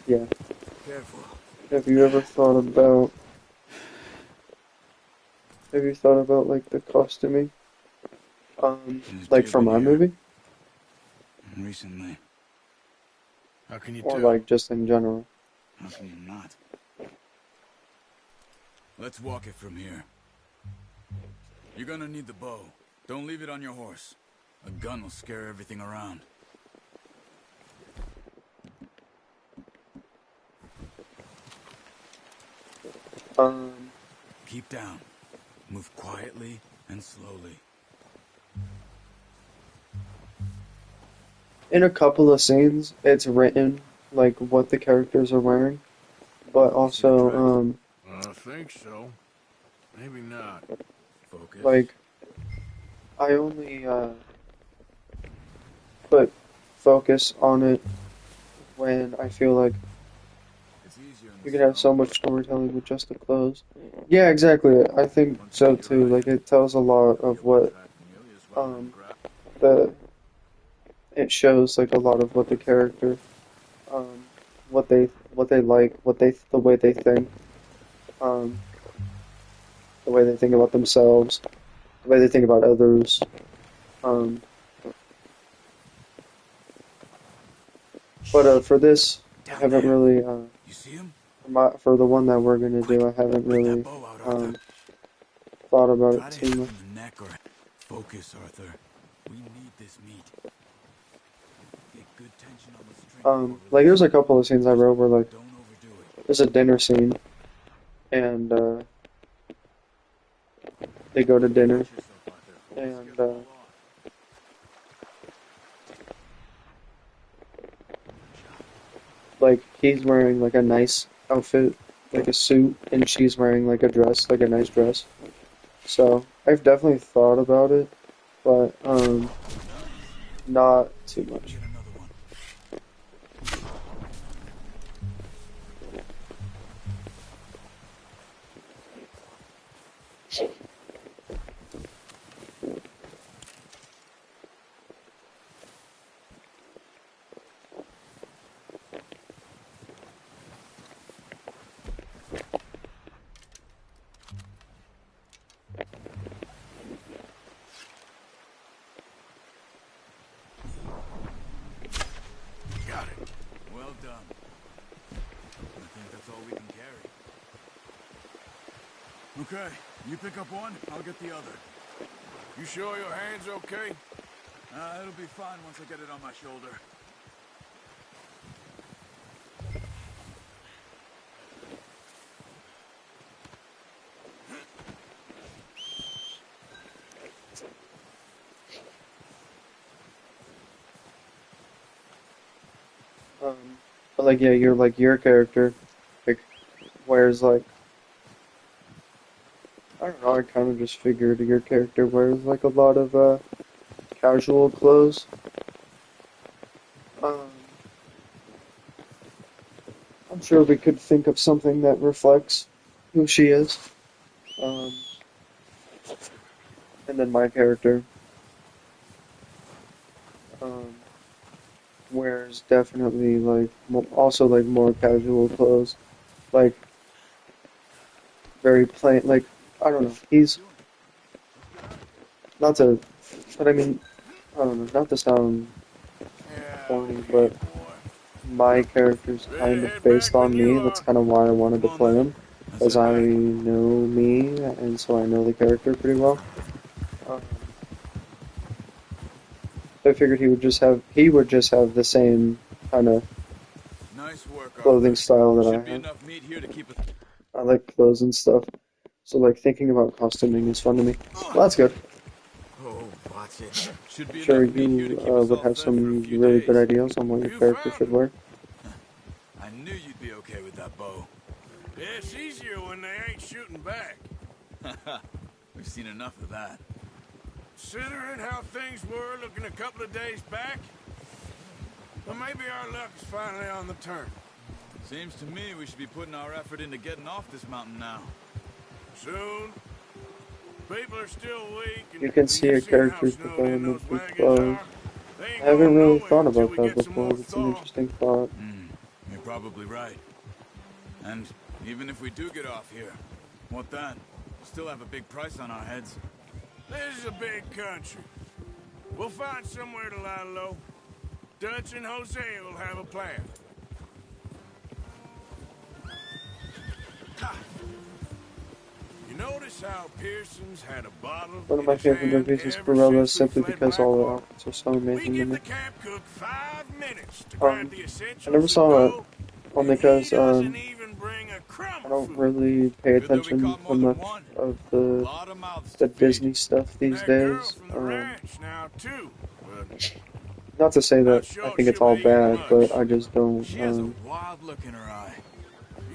yeah. Careful. Have you ever thought about, like, the costuming? There's Like deer from been our here movie? recently. How can you Or, tell? like, just in general? How can you not? Let's walk it from here. You're gonna need the bow. Don't leave it on your horse. A gun will scare everything around. Keep down. Move quietly and slowly. In a couple of scenes, it's written, like, what the characters are wearing. But also, I think so. Maybe not. Focus. like, I only, put focus on it when I feel like It's easier in you the can have so snow. much storytelling with just the clothes. Yeah, exactly. I think so too. Like, it tells a lot of what, um, the, it shows, like, a lot of what the character, um, what they like, the way they think, um, the way they think about themselves, the way they think about others. Um, but for this, I Down haven't there. really, You see him? for the one that we're gonna do, I haven't Bring that really, bow out, Arthur. thought about Try it to too hit much. him in the neck or... Focus, Arthur. We need this meat. Get good tension on the string before Like, there's releasing a it. couple of scenes I wrote where, like, Don't overdo it. there's a dinner scene, and, they go to dinner, Watch yourself, Arthur. This and, could fall off. like, he's wearing, like, a nice outfit, like a suit, and she's wearing, like, a dress, like a nice dress. So, I've definitely thought about it, but, not too much. Get another one. Got it. Well done. I think that's all we can carry. Okay, you pick up one, I'll get the other. You sure your hand's okay? It'll be fine once I get it on my shoulder. But, like, yeah, your character, like, wears, like, I don't know, I kind of just figured your character wears, like, a lot of, casual clothes. Um, I'm sure we could think of something that reflects who she is. Um, and then my character, um, wears definitely, like, also, like, more casual clothes. Like, very plain, like, I don't know, he's, not to, but I mean, I don't know, not to sound Yeah, corny, okay, but boy. my character's Ready kind to of head based back when on me. you That's are? kind of why I wanted to Come on play then. him, Let's because head I back. know me, and so I know the character pretty well. Um, so I figured he would just have the same kind of Nice work, clothing Arthur. style that I Should be have. enough meat here to keep it. I like clothes and stuff, so like thinking about costuming is fun to me. Well, that's good. Oh, watch it. Should I'm be sure enough meat here to you keep us would all have fed for a some few really good days. ideas on what your You character found should him. wear. I knew you'd be okay with that bow. Yeah, it's easier when they ain't shooting back. We've seen enough of that. Considering how things were looking a couple of days back, well, maybe our luck's finally on the turn. Seems to me we should be putting our effort into getting off this mountain now. Soon. People are still weak, and You can see you've a seen how character's snowed in development those through wagons clothes. are. They I ain't haven't going really nowhere thought until about we that get some before. more That's an thaw. interesting thought. You're probably right. And even if we do get off here, what then? Still have a big price on our heads. This is a big country. We'll find somewhere to lie low. Dutch and Hosea will have a plan. Ha! You notice how Pearson's had a bottle One of in my his favorite hand movies is ever Gorilla since we simply fled because all the Blackwater? outfits are so We amazing to give me. the camp cook 5 minutes to grab the I never essentials and saw it go, only and he because doesn't even bring a crumb I of don't food. really pay Good that we attention caught to more than much one. of A the lot of mouths to the feed. Disney stuff And these that girl days. from the ranch now, too. But Not to say not that I sure think it's she'll all be eating bad, but much. I just don't. She has a wild look in her eye.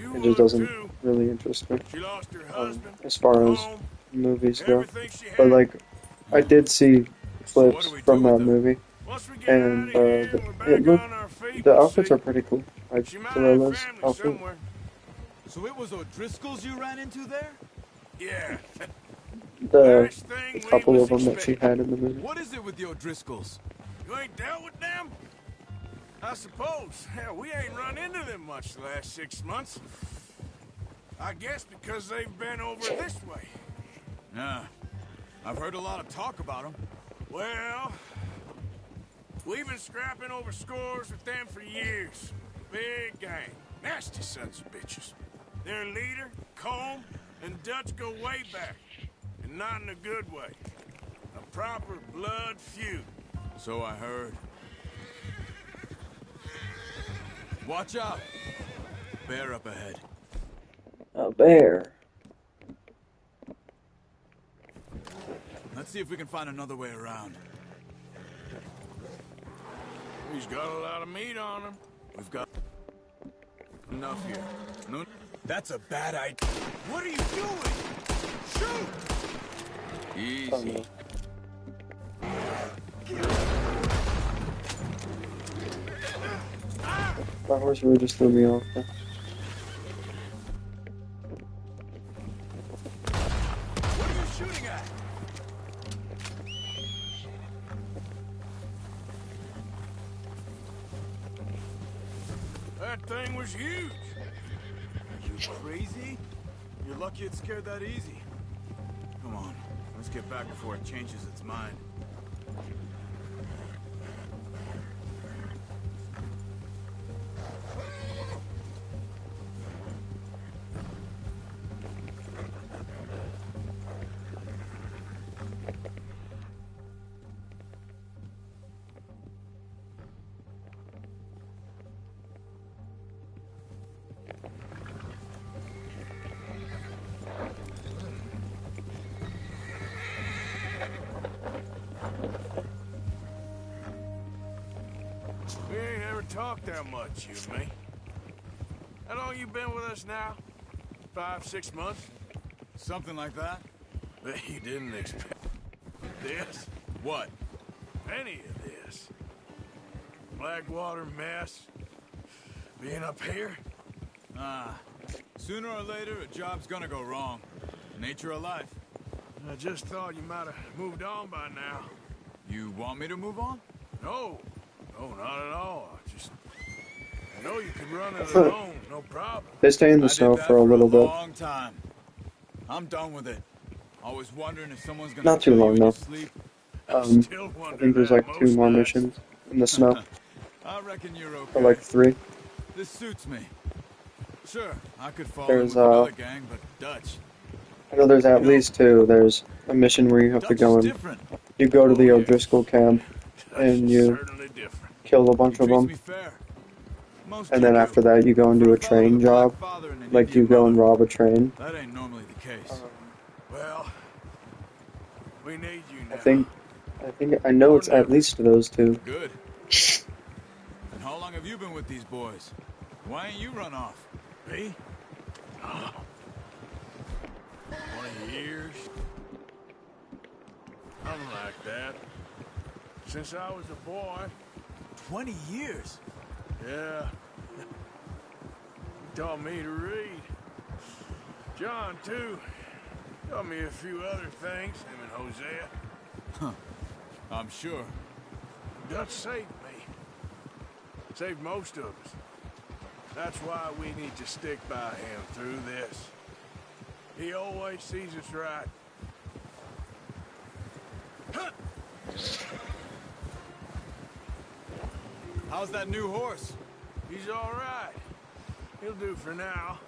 You It just would, doesn't too. really interest me She lost her husband, as her far as home, movies go. everything she But had. like, I did see So what do clips we do from with that her? movie, Once we get out and of here and we're it back looked on our feet, the we'll outfits see. are pretty cool. Like She might have Gorilla's family outfit. somewhere. So it was O'Driscoll's you ran into there? Yeah. The Last thing we couple was of them that she expecting. had in the movie. What is it with the O'Driscolls? You ain't dealt with them? I suppose. Hell, we ain't run into them much the last 6 months. I guess because they've been over this way. Yeah. I've heard a lot of talk about them. Well, we've been scrapping over scores with them for years. Big gang. Nasty sons of bitches. Their leader, Combe, and Dutch go way back. And not in a good way. A proper blood feud. So I heard. Watch out! Bear up ahead. A bear. Let's see if we can find another way around. He's got a lot of meat on him. We've got enough here. No, that's a bad idea. What are you doing? Shoot! Easy. My horse really just threw me off. What are you shooting at? That thing was huge. Are you crazy? You're lucky it scared that easy. Come on, let's get back before it changes its mind. We ain't ever talked that much, you and me. How long you been with us now? 5, 6 months? Something like that? Bet you didn't expect this. What? Any of this. Blackwater mess. Being up here? Sooner or later, a job's gonna go wrong. Nature of life. I just thought you might have moved on by now. You want me to move on? No. No, not at all. I know you could run it alone, no problem. They stay in the I snow did that for a little bit. long time. I'm done with it. Always wondering if someone's gonna Not too kill you long in your though. sleep. I think there's that like 2 most more nights. missions in the snow, I reckon you're okay. or like 3. This suits me. Sure, I could fall There's in with another gang, but Dutch. I know there's at least 2. There's a mission where you have to Dutch go is and different. you go to the Oh, O'Driscoll camp Dutch and is you certainly different. kill a bunch He of treats them, me fair. Most and you then do. after that you go and For do a a fellow with train a black job. father and an Like you Indian go and mother, rob a train. that ain't normally the case. Well, we need you now. I know it's at least those 2. Good. And how long have you been with these boys? Why ain't you run off? Me? 20 years? Something like that. Since I was a boy. 20 years? Yeah. He taught me to read. John, too. Taught me a few other things, him and Hosea. I'm sure. Dutch saved me. Saved most of us. That's why we need to stick by him through this. He always sees us right. How's that new horse? He's all right. He'll do for now.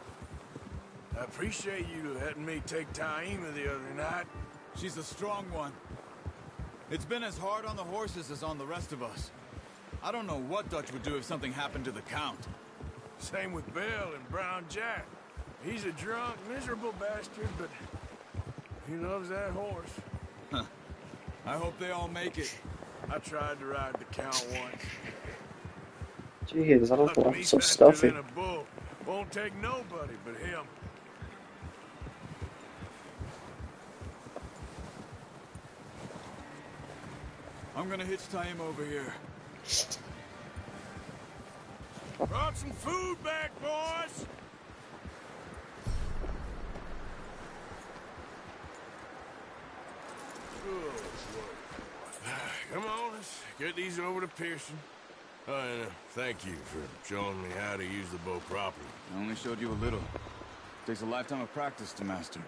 I appreciate you letting me take Taima the other night. She's a strong one. It's been as hard on the horses as on the rest of us. I don't know what Dutch would do if something happened to the Count. Same with Bill and Brown Jack. He's a drunk, miserable bastard, but he loves that horse. Huh. I hope they all make it. I tried to ride the Count once. Jeez, I don't Nothing know. me So faster stuffy. than a bull. Won't take nobody but him. I'm gonna hitch Taima over here. Brought some food back, boys! Come on, let's get these over to Pearson. Oh, and thank you for showing me how to use the bow properly. I only showed you a little. Takes a lifetime of practice to master.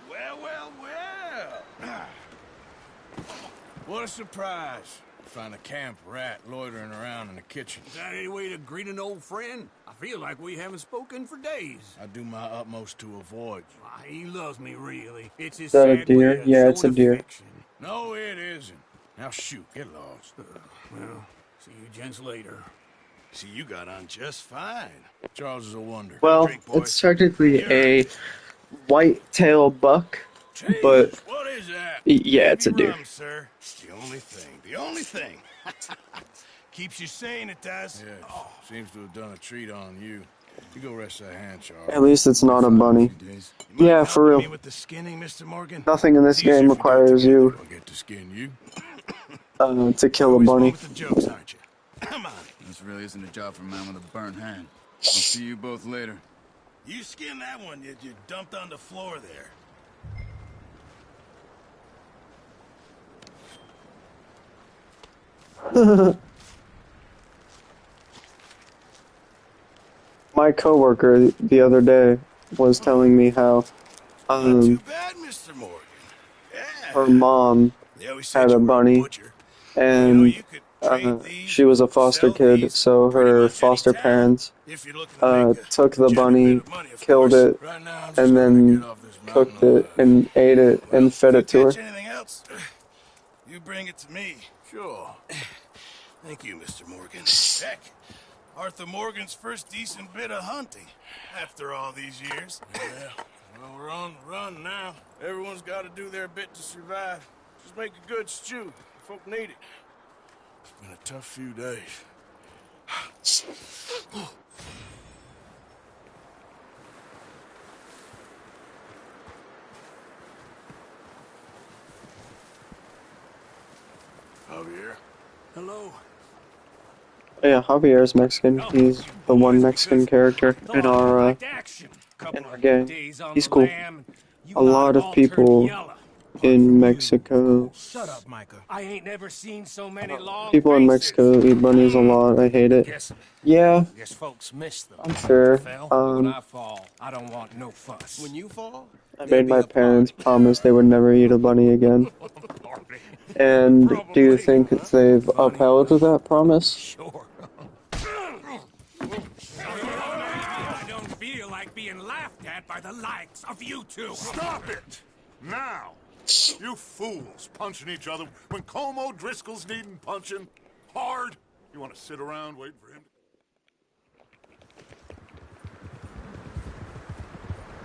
Well, well, well! What a surprise. Find a camp rat loitering around in the kitchen. Is that any way to greet an old friend? I feel like we haven't spoken for days. I do my utmost to avoid you. Why, he loves me, really. It's his Is that a sad deer? way of Yeah, it's a showing deer. affection. No, it isn't. Now shoot, get lost. Well, see you gents later. See, you got on just fine. Charles is a wonder. Well, Drink, boys. it's technically a white-tail buck, Jeez, but what is that? yeah, it's a Baby deer. rum, sir. It's the only thing. The only thing. Keeps you sane, it does. Yeah, seems to have done a treat on you. You go rest that hand, Charles. At least it's not a bunny. Yeah, for Me real. with the skinning, Mr. Morgan. Nothing in this It's easier game if we do it requires together. you I'll get to skin you. to kill a Always bunny. one with the jokes, aren't you? Come on. This really isn't a job for a man with a burnt hand. I'll see you both later. You skinned that one that you dumped on the floor there. My coworker the other day was telling me how Too bad, Mr. Morgan. Yeah. her mom They always said had you a were bunny, butcher. and you could trade these, she was a foster sell kid, these so pretty her much foster any town. parents If you're looking to make a took the genuine bunny, bit of money, of killed course. it, Right now, I'm just and trying to then get off this mountain cooked it alive. and ate it and fed it to her. Catch anything else? You bring it to me. Sure. Thank you, Mr. Morgan. Heck, Arthur Morgan's first decent bit of hunting after all these years. Yeah. Well, we're on the run now. Everyone's got to do their bit to survive. Just make a good stew. Folk need it. It's been a tough few days. Javier. Hello. Yeah, Javier's Mexican. He's the one Mexican character in our gang. He's cool. A lot of people in Mexico. Shut up, Micah. I ain't never seen so many long People in faces. Mexico eat bunnies a lot. I hate it. Yeah, Guess folks miss them. I'm sure. When I fall, I don't want no fuss. When you fall, I made my parents promise they would never eat a bunny again. And do you think they've upheld that promise? Sure. I don't feel like being laughed at by the likes of you two. Stop it! Now! You fools punching each other when Como Driscoll's needing punching hard. You want to sit around waiting for him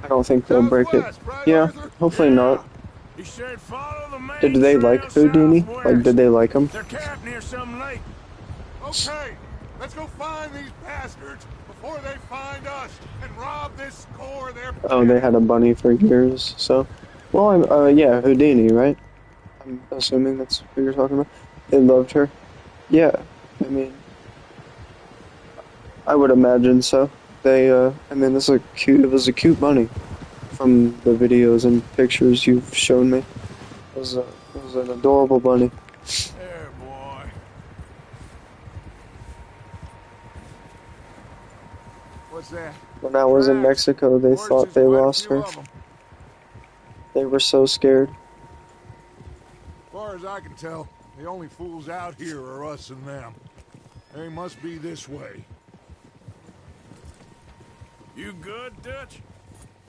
I don't think they'll break it. Yeah, hopefully not. He said follow the main Did they like trail Houdini? southwest. Like, did they like him? They're camped near some lake. Okay, let's go find these bastards before they find us and rob this score of their... Oh, they had a bunny for years, so... Well, yeah, Houdini, right? I'm assuming that's who you're talking about. They loved her. Yeah, I mean... I would imagine so. They, I mean, it was a cute bunny from the videos and pictures you've shown me. It was an adorable bunny. There, boy. What's that? When I was in Tracks. Mexico, they thought Horses, they quite a lost few her. of them. They were so scared. As far as I can tell, the only fools out here are us and them. They must be this way. You good, Dutch?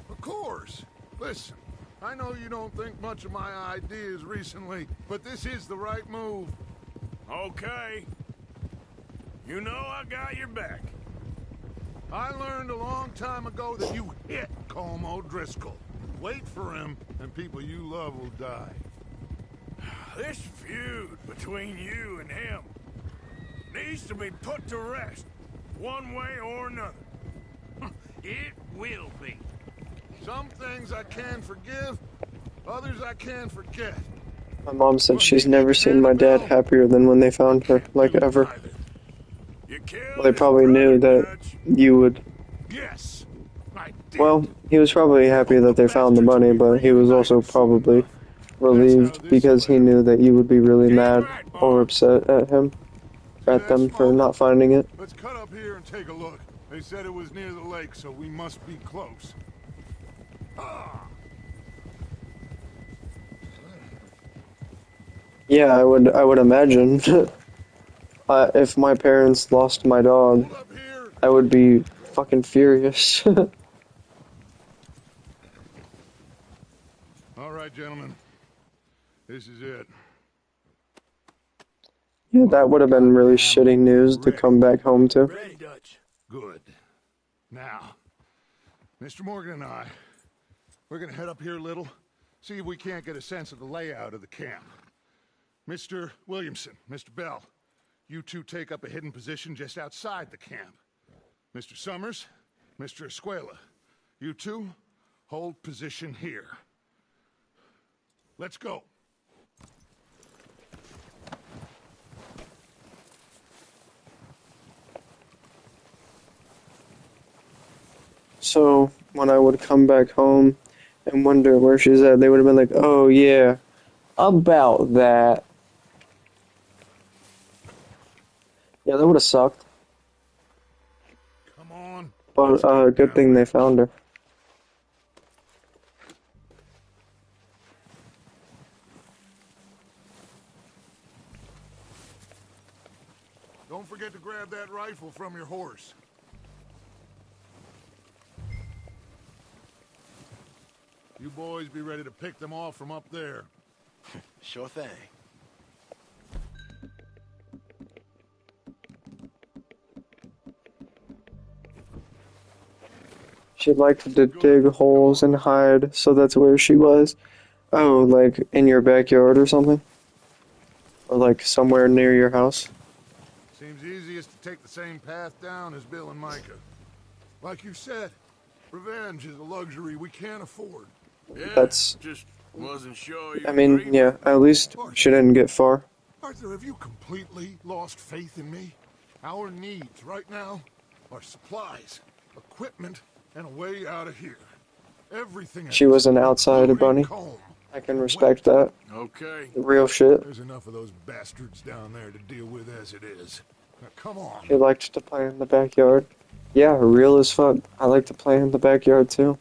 Of course. Listen, I know you don't think much of my ideas recently, but this is the right move. Okay. You know I got your back. I learned a long time ago that you hit Colm O'Driscoll. Wait for him, and people you love will die. This feud between you and him needs to be put to rest, one way or another. It will be. Some things I can forgive, others I can forget. My mom said she's never seen my dad happier than when they found her, like ever. You killed Well, they his probably knew brother, that Dutch. you would. Yes, I did. Well, he was probably happy that they found the money, but he was also probably relieved because he knew that you would be really mad or upset at him, at them for not finding it. Let's cut up here and take a look. They said it was near the lake, so we must be close. Yeah, I would imagine. If my parents lost my dog, I would be fucking furious. All right, gentlemen. This is it. Yeah, that would have been really shitty news to come back home to. Ready, Dutch. Good. Now, Mr. Morgan and I, we're gonna head up here a little, see if we can't get a sense of the layout of the camp. Mr. Williamson, Mr. Bell, you two take up a hidden position just outside the camp. Mr. Summers, Mr. Escuela, you two hold position here. Let's go. So, when I would come back home and wonder where she's at, they would have been like, oh yeah, about that. Yeah, that would have sucked. Come on. But, good thing they found her. Don't forget to grab that rifle from your horse. You boys be ready to pick them off from up there. Sure thing. She liked to dig holes and hide, so that's where she was. Oh, like in your backyard or something? Or like somewhere near your house? Seems easiest to take the same path down as Bill and Micah. Like you said, revenge is a luxury we can't afford. Yeah, That's... just wasn't sure you I mean, agreed. yeah, at least she didn't get far. Arthur, have you completely lost faith in me? Our needs right now are supplies, equipment, and a way out of here. Everything She was an outsider bunny. I can respect that. Okay. Real shit. There's enough of those bastards down there to deal with as it is. Now, come on. She liked to play in the backyard. Yeah, real as fuck. I like to play in the backyard too.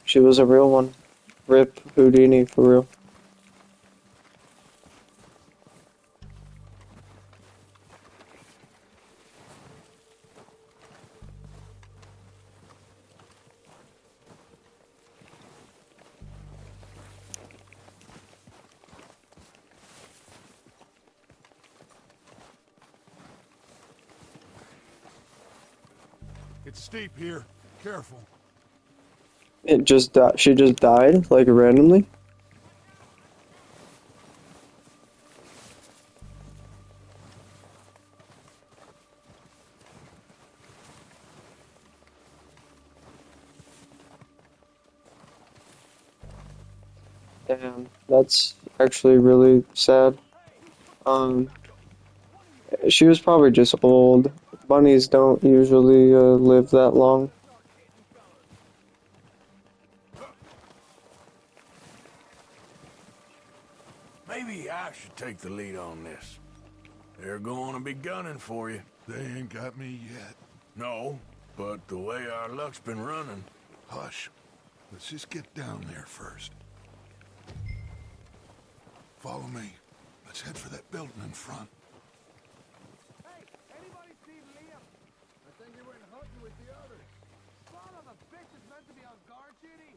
She was a real one. Rip Houdini for real. It's steep here. Careful. It just she just died, like randomly. Damn, that's actually really sad. She was probably just old. Bunnies don't usually live that long. Maybe I should take the lead on this. They're going to be gunning for you. They ain't got me yet. No, but the way our luck's been running... Hush. Let's just get down there first. Follow me. Let's head for that building in front. Hey, anybody see Liam? I think he went hunting with the others. Son of a bitch is meant to be on guard duty.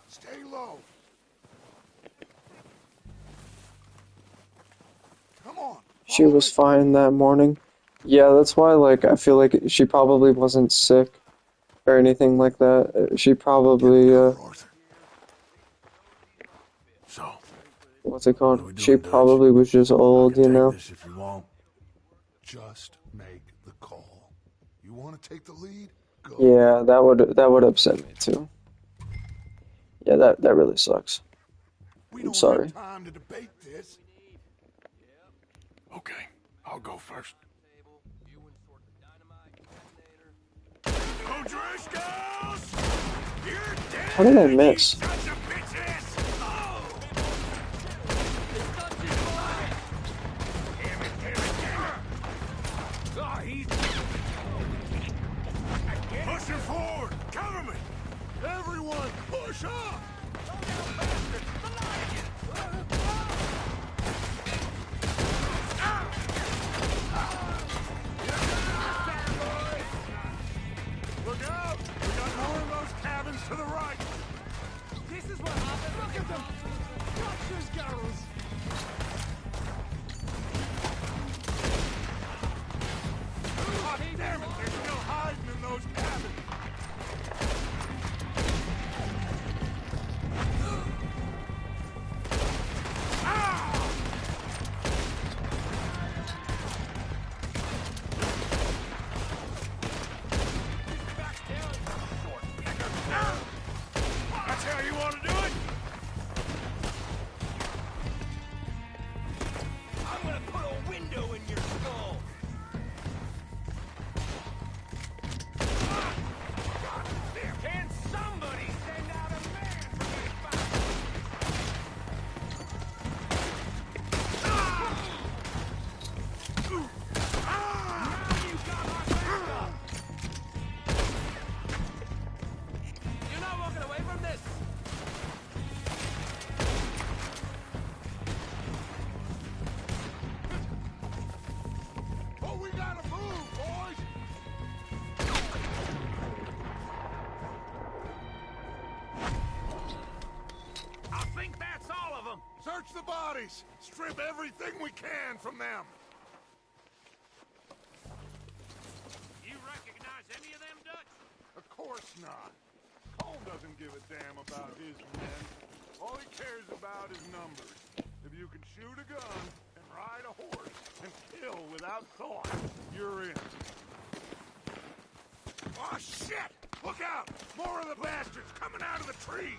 Stay low. Come on. She was fine that morning. Yeah, that's why, like, I feel like she probably wasn't sick or anything like that. She probably, So, what's it called? what are we She doing, Dutch? probably was just old, you Take know? this if you want. Just make the call. You want to take the lead? Go. Yeah, that would upset me too. Yeah, that really sucks. We I'm don't sorry. have time to debate this. Okay, I'll go first. O'Driscolls! You're dead! How did I miss? Sons of bitches! Oh! Damn it, damn it, damn it! Oh, he's... Push him forward! Cover me! Everyone, push up! Look out! We got more of those cabins to the right. This is what happens. Look at them! Watch girls! God damn it! They're still hiding in those cabins. That's how you want to do it? I'm gonna put a window in your skull. Can somebody send out a man for me to find? Now you got my backup. You're not walking away from this. Oh, we gotta move, boys! I think that's all of them. Search the bodies! Strip everything we can from them! You recognize any of them, Dutch? Of course not. Cole doesn't give a damn about his men. All he cares about is numbers. If you can shoot a gun and ride a horse and kill without thought, you're in. Oh, shit! Look out! More of the bastards coming out of the trees!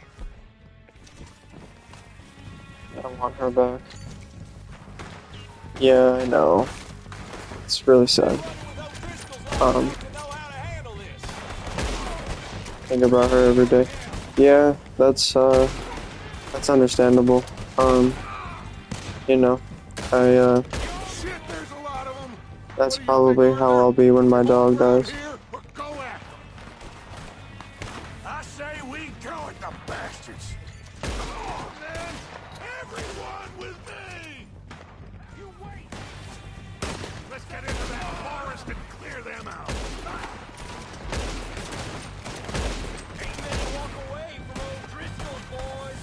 I don't want her back. Yeah, I know. It's really sad. Think about her every day. Yeah, that's understandable. You know, Shit, there's a lot of them! that's probably how I'll be when my dog dies. Go at them! I say we go at the bastards. Come on, man! Everyone with me! You wait. Let's get into that forest and clear them out. Ain't gonna walk away from old Driscoll's boys.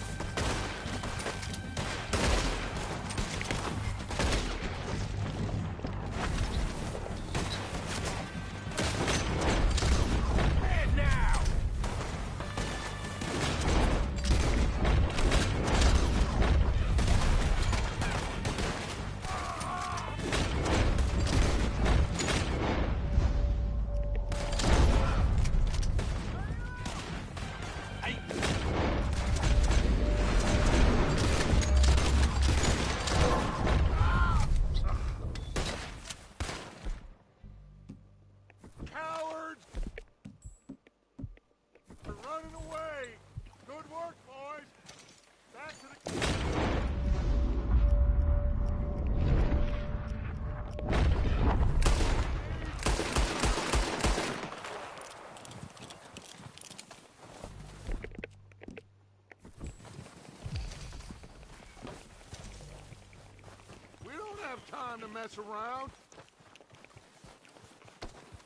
time to mess around.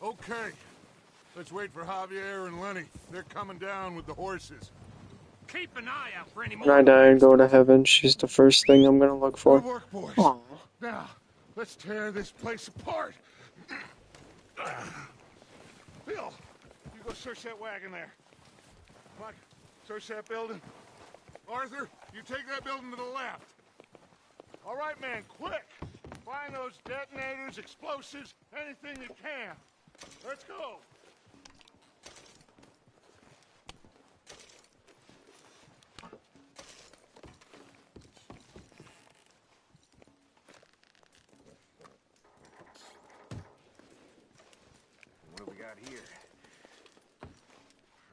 Okay. Let's wait for Javier and Lenny. They're coming down with the horses. Keep an eye out for any When I more. die and go to heaven, she's the first thing I'm gonna look for. Good work, boys. Aww. Now, let's tear this place apart. Bill, you go search that wagon there. Mike, search that building. Arthur, you take that building to the left. All right, man, quick. Find those detonators, explosives, anything you can. Let's go. What do we got here?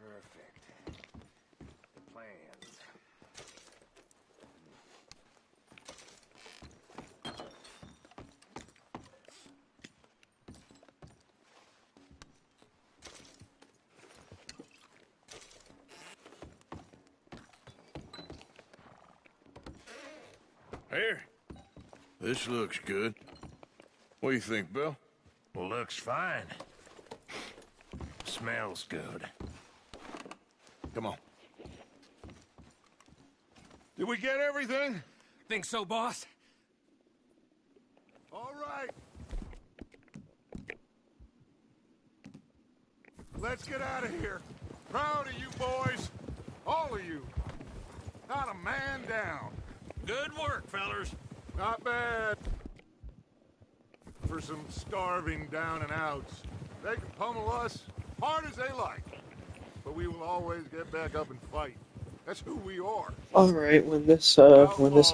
Perfect. Plans. Here. This looks good. What do you think, Bill? Looks fine. Smells good. Come on. Did we get everything? Think so, boss? All right. Let's get out of here. Proud of you boys. All of you. Not a man down. Good work, fellers. Not bad. For some starving down and outs. They can pummel us hard as they like. But we will always get back up and fight. That's who we are. Alright, when this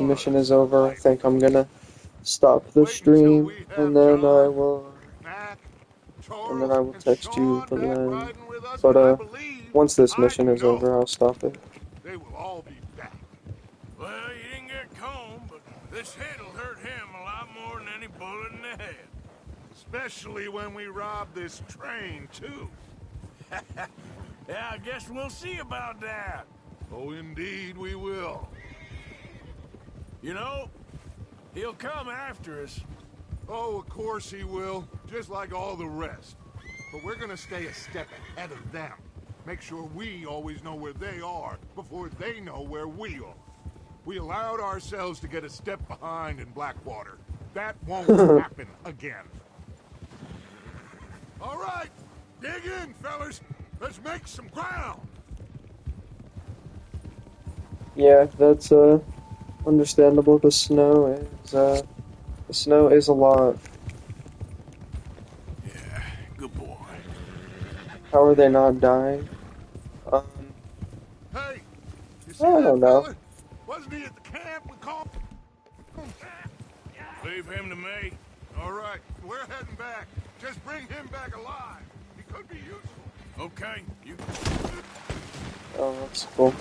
mission is over, I think I'm gonna stop the stream, and then I will text you, but once this mission is over, I'll stop it. They will all be back. Well, you didn't get Combe, but this hit'll hurt him a lot more than any bullet in the head. Especially when we rob this train, too. Yeah, I guess we'll see about that. Oh, indeed we will. You know, he'll come after us. Oh, of course he will. Just like all the rest. But we're gonna stay a step ahead of them. Make sure we always know where they are before they know where we are. We allowed ourselves to get a step behind in Blackwater. That won't happen again. All right, dig in, fellas. Let's make some ground. Yeah, that's understandable. The snow is a lot. Yeah, good boy. How are they not dying? Hey, you see I that don't know. fella? Wasn't he at the camp we called? Leave him to me. All right, we're heading back. Just bring him back alive. He could be useful. Okay, you... Oh, that's cool.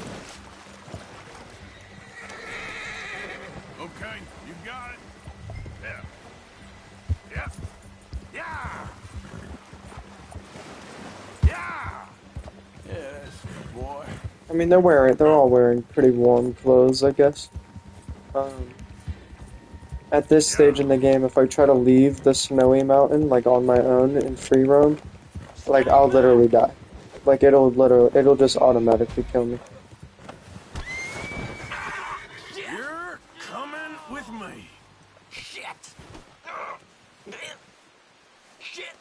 Okay, you got it. Yeah. Yeah. Yeah. Yeah. Yes, good boy. I mean, they're all wearing pretty warm clothes, I guess. At this stage in the game, if I try to leave the snowy mountain, like, on my own in free roam, like, I'll literally die. Like, it'll just automatically kill me. You're coming with me. Shit! Shit!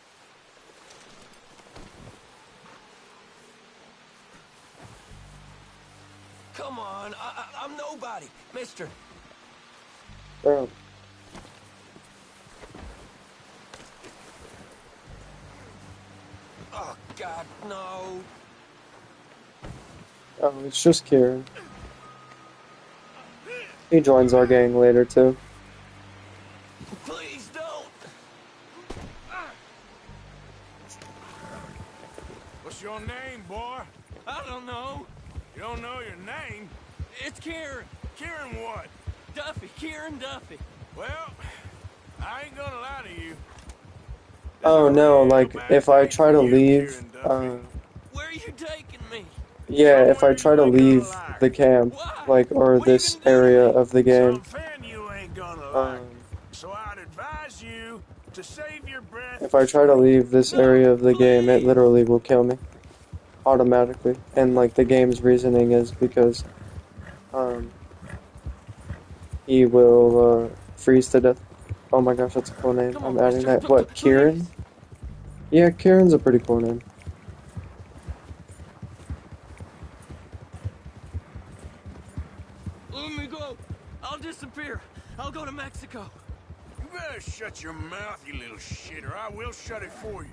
Come on, I'm nobody, mister. Bro. Oh, God, no. Oh, it's just Kieran. He joins our gang later, too. Please don't. What's your name, boy? I don't know. You don't know your name? It's Kieran. Kieran what? Duffy. Kieran Duffy. Well, I ain't gonna lie to you. Oh no, like, if I try to leave, Where are you taking me? yeah, if I try to leave the camp, like, or this area of the game, Something you ain't gonna like. So I'd advise to save your breath. If I try to leave this area of the game, it literally will kill me. Automatically. And like the game's reasoning is because he will freeze to death. Oh my gosh, that's a cool name. I'm adding that. What, Kieran? Yeah, Kieran's a pretty cool name. Let me go. I'll disappear. I'll go to Mexico. You better shut your mouth, you little shit, or I will shut it for you.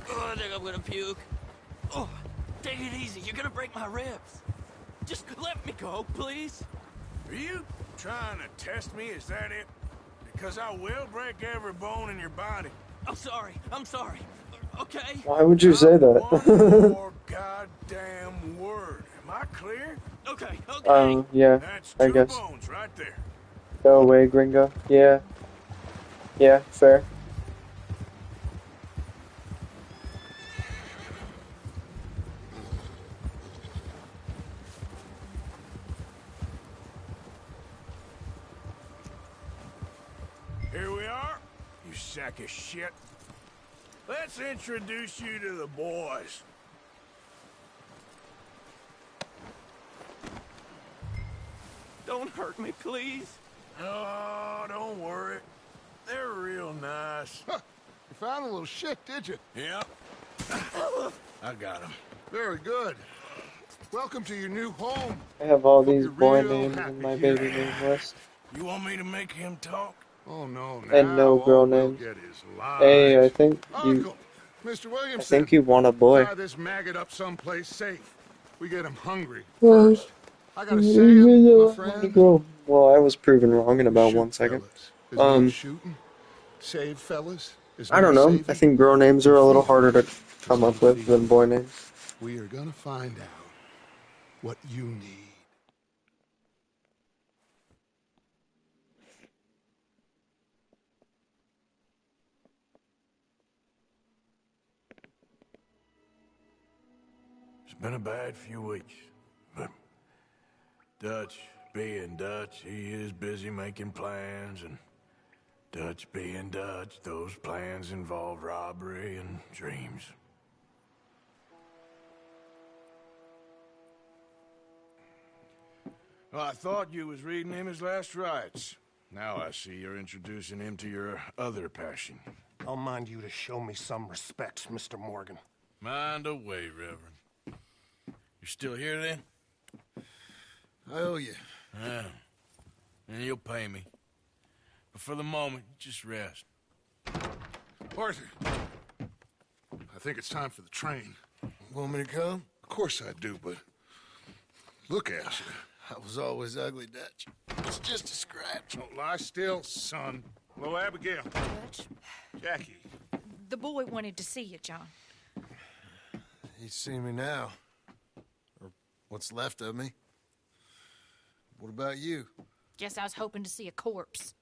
Oh, I think I'm gonna puke. Oh, take it easy. You're gonna break my ribs. Just let me go, please. Are you trying to test me? Is that it? Because I will break every bone in your body. I'm sorry. I'm sorry. Okay? Why would you say that? One more goddamn word. Am I clear? Okay, okay. Yeah, That's I two guess. bones right there. Go away, gringo. Yeah. Yeah, fair. Here we are, you sack of shit. Let's introduce you to the boys. Don't hurt me, please. Oh, don't worry. They're real nice. Huh. You found a little shit, did you? Yep. I got him. Very good. Welcome to your new home. I have all Hope these you're boy real names happy in my here. baby name list. You want me to make him talk? Oh no, And now no girl all we'll names. get is lies. Hey, I think you Uncle, Mr. Williamson. want a boy. Tie this maggot up someplace safe. We get him hungry Well, first. I gotta say it, my friend. Well, I was proven wrong in about Shoot 1 second. fellas. Isn't it shooting? Save fellas? Isn't I it don't know. saving? I think girl names are a little harder to come up with than boy names. We are gonna find out what you need. It's been a bad few weeks, but Dutch being Dutch, he is busy making plans, and Dutch being Dutch, those plans involve robbery and dreams. Well, I thought you was reading him his last rites. Now I see you're introducing him to your other passion. I'll mind you to show me some respect, Mr. Morgan. Mind away, Reverend. You still here, then? I owe you. Yeah. And you'll pay me. But for the moment, just rest. Arthur, I think it's time for the train. Want me to come? Of course I do, but look at you. I was always ugly, Dutch. It's just a scratch. Don't lie still, son. Hello, Abigail. Dutch, Jackie. the boy wanted to see you, John. He's seen me now. Or what's left of me. What about you? Guess I was hoping to see a corpse.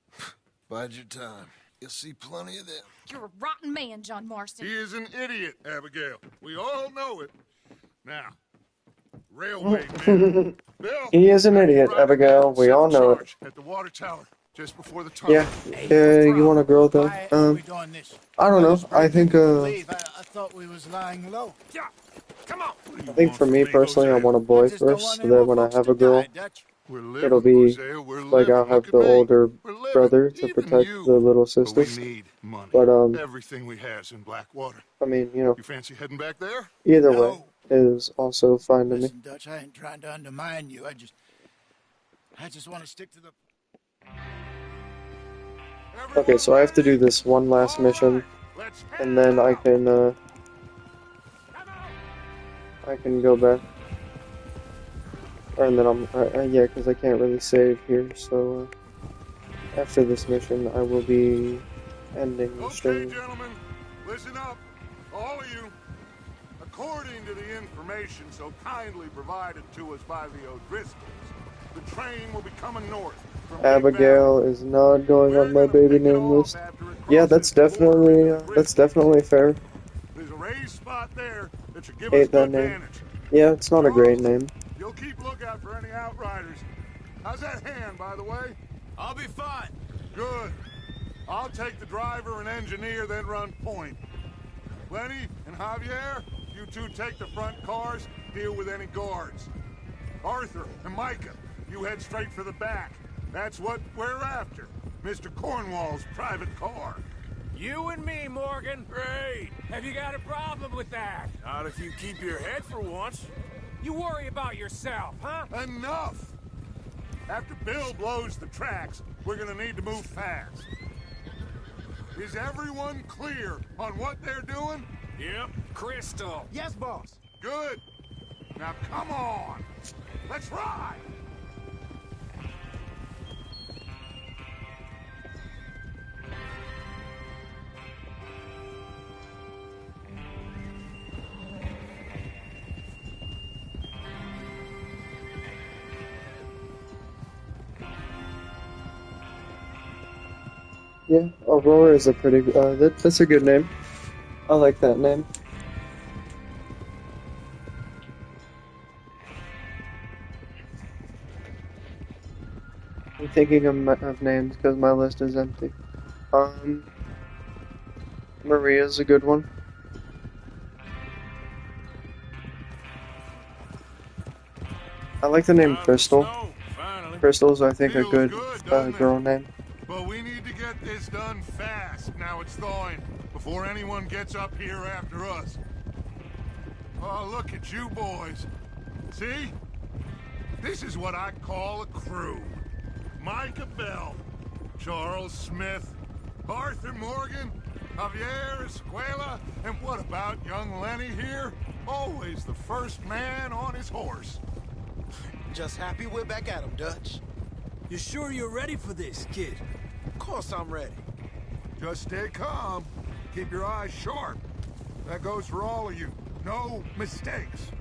Bide your time. You'll see plenty of them. You're a rotten man, John Marston. He is an idiot, Abigail. We all know it. Now, railway man. Bill, He is an idiot, Abigail. We all know it. at the water tower, just before the tunnel. Yeah. You want a girl though? Why are we doing this? I don't know. I think Leave. I thought we was lying low. Yeah, come on. I think for me personally, I want a boy first, so that when I have a girl, it'll be like I'll have the older brother to protect the little sisters. Money. But everything we has in Blackwater. I mean, you know, You fancy heading back there? either way is also fine to me. Listen, Dutch, I ain't trying to undermine you. I just want to stick to the... Okay, so I have to do this one last mission, and then I can go back. And then yeah, because I can't really save here, so after this mission, I will be ending the Okay, stream. gentlemen, listen up, all of you. According to the information so kindly provided to us by the O'Driscolls, the train will be coming north from Big Abigail is not going on my baby name list. Yeah, that's definitely fair. There's a raised spot there that should give us Hate that good name. vantage. Yeah, it's not a great Charles, name. you'll keep lookout for any outriders. How's that hand, by the way? I'll be fine. Good. I'll take the driver and engineer, then run point. Lenny and Javier, you two take the front cars, deal with any guards. Arthur and Micah, you head straight for the back. That's what we're after. Mr. Cornwall's private car. You and me, Morgan. Great. Have you got a problem with that? Not if you keep your head for once. You worry about yourself, huh? Enough! After Bill blows the tracks, we're gonna need to move fast. Is everyone clear on what they're doing? Yep. Crystal. Yes, boss. Good. Now come on. Let's ride. Yeah, Aurora is a pretty. That's a good name. I like that name. I'm thinking of names because my list is empty. Maria's a good one. I like the name Crystal. Crystal's, I think, a good girl name. But we need to get this done fast. Now it's thawing, before anyone gets up here after us. Oh, look at you boys. See? This is what I call a crew. Micah Bell, Charles Smith, Arthur Morgan, Javier Escuela, and what about young Lenny here? Always the first man on his horse. Just happy we're back at 'em, Dutch. You sure you're ready for this, kid? Of course I'm ready. Just stay calm. Keep your eyes sharp. That goes for all of you. No mistakes.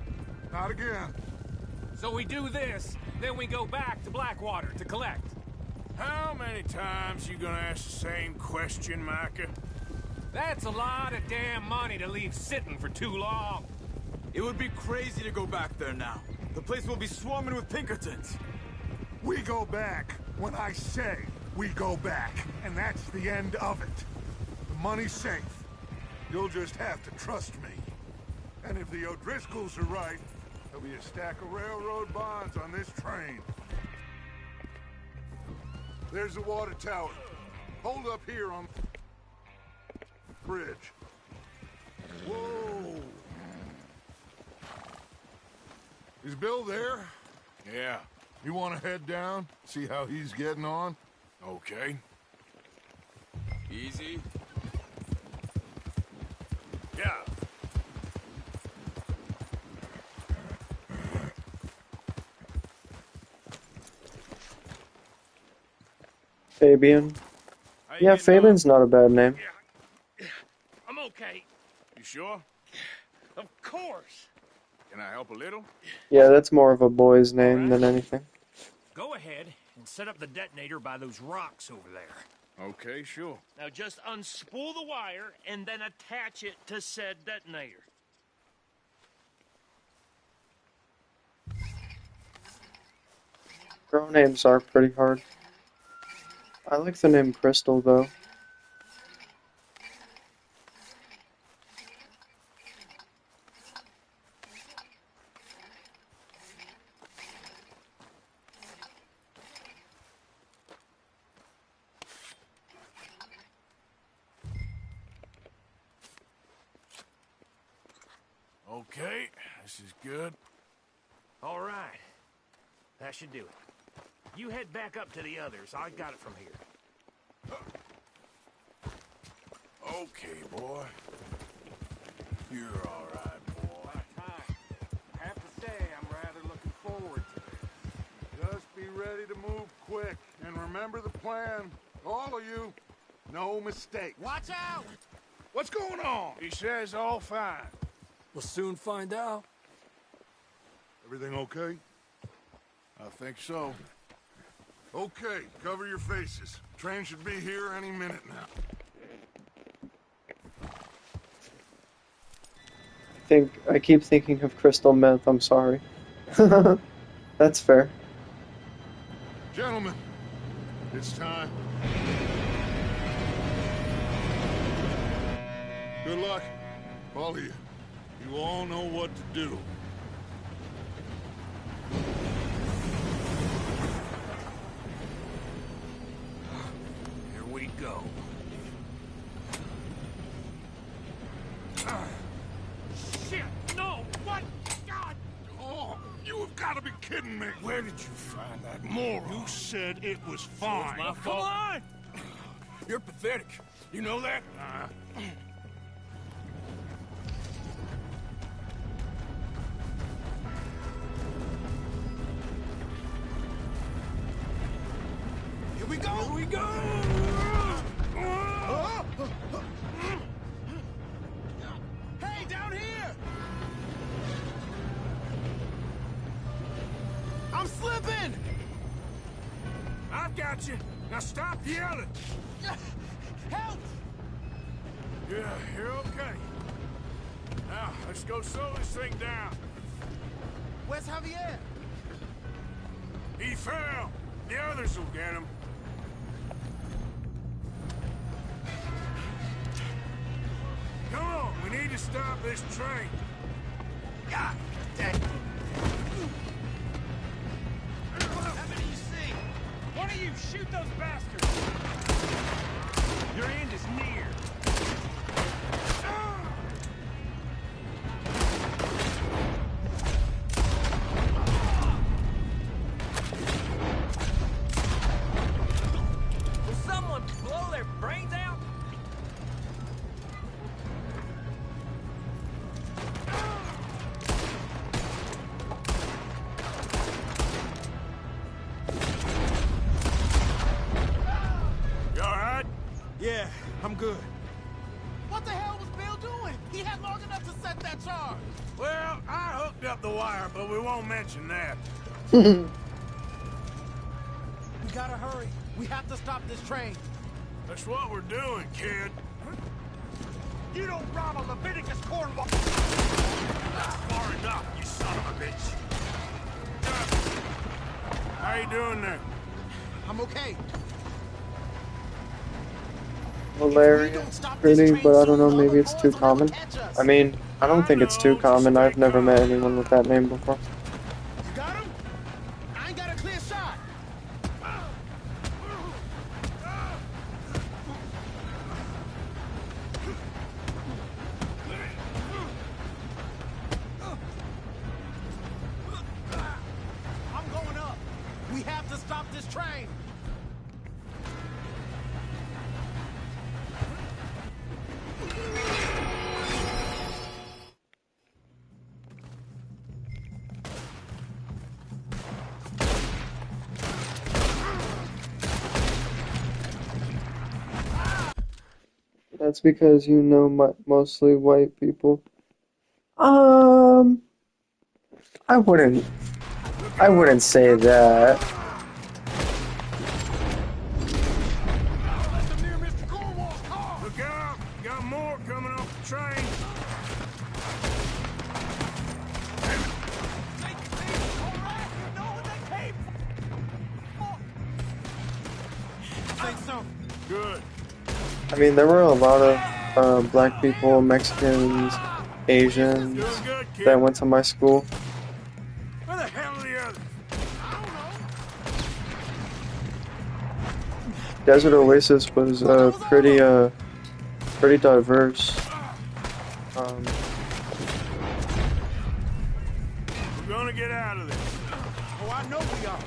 Not again. So we do this, then we go back to Blackwater to collect. How many times you gonna ask the same question, Micah? That's a lot of damn money to leave sitting for too long. It would be crazy to go back there now. The place will be swarming with Pinkertons. We go back when I say we go back, and that's the end of it. The money's safe. You'll just have to trust me. And if the O'Driscolls are right, there'll be a stack of railroad bonds on this train. There's the water tower. Hold up here on the bridge. Whoa! Is Bill there? Yeah. You want to head down, see how he's getting on? Okay. Easy. Yeah. Fabian. Yeah, Fabian's not a bad name. I'm okay. You sure? Of course. Can I help a little? Yeah, that's more of a boy's name than anything. Go ahead and set up the detonator by those rocks over there. Okay, sure. Now just unspool the wire and then attach it to said detonator. Girl names are pretty hard. I like the name Crystal, though. Okay, this is good. All right. That should do it. You head back up to the others. I got it from here. Okay, boy. You're all right, boy. I have to say, I'm rather looking forward to it. Just be ready to move quick. And remember the plan. All of you, no mistakes. Watch out! What's going on? He says all fine. We'll soon find out. Everything okay? I think so. Okay, cover your faces. Train should be here any minute now. I keep thinking of crystal meth. I'm sorry. That's fair. Gentlemen, it's time. Good luck, all of you. You all know what to do. Here we go. Shit! No! What? God! Oh, you have got to be kidding me. Where did you find that moron? You said it was So fine. it's my fault. Come on! You're pathetic. You know that? Here we go! Here we go! Hey, down here! I'm slipping! I've got you. Now stop yelling. Help! Yeah, you're okay. Now, let's go slow this thing down. Where's Javier? He fell. The others will get him. Come on, we need to stop this train. God dang. How many you see? One of you, shoot those bastards! Your end is near. Will someone blow their brains out? You all right? Yeah, I'm good. What the hell was Bill doing? He had long enough to set that charge. Well, I hooked up the wire, but we won't mention that. We gotta hurry. We have to stop this train. That's what we're doing, kid. You don't rob a Leviticus Cornwall. That's far enough, you son of a bitch. How you doing there? I'm okay. Hilarious, pretty, but I don't know, maybe it's too common. I mean, I don't think it's too common. I've never met anyone with that name before. You got him? I ain't got a clear shot. I'm going up. We have to stop this train. That's because you know mostly white people. I wouldn't say that. Look out! Got more coming off the train. Think so. Good. I mean, there were a lot of black people, Mexicans, Asians Doing good, kid. that went to my school. Where the hell are the others? Desert Oasis was pretty diverse. We're gonna get out of this. Oh, I know we are.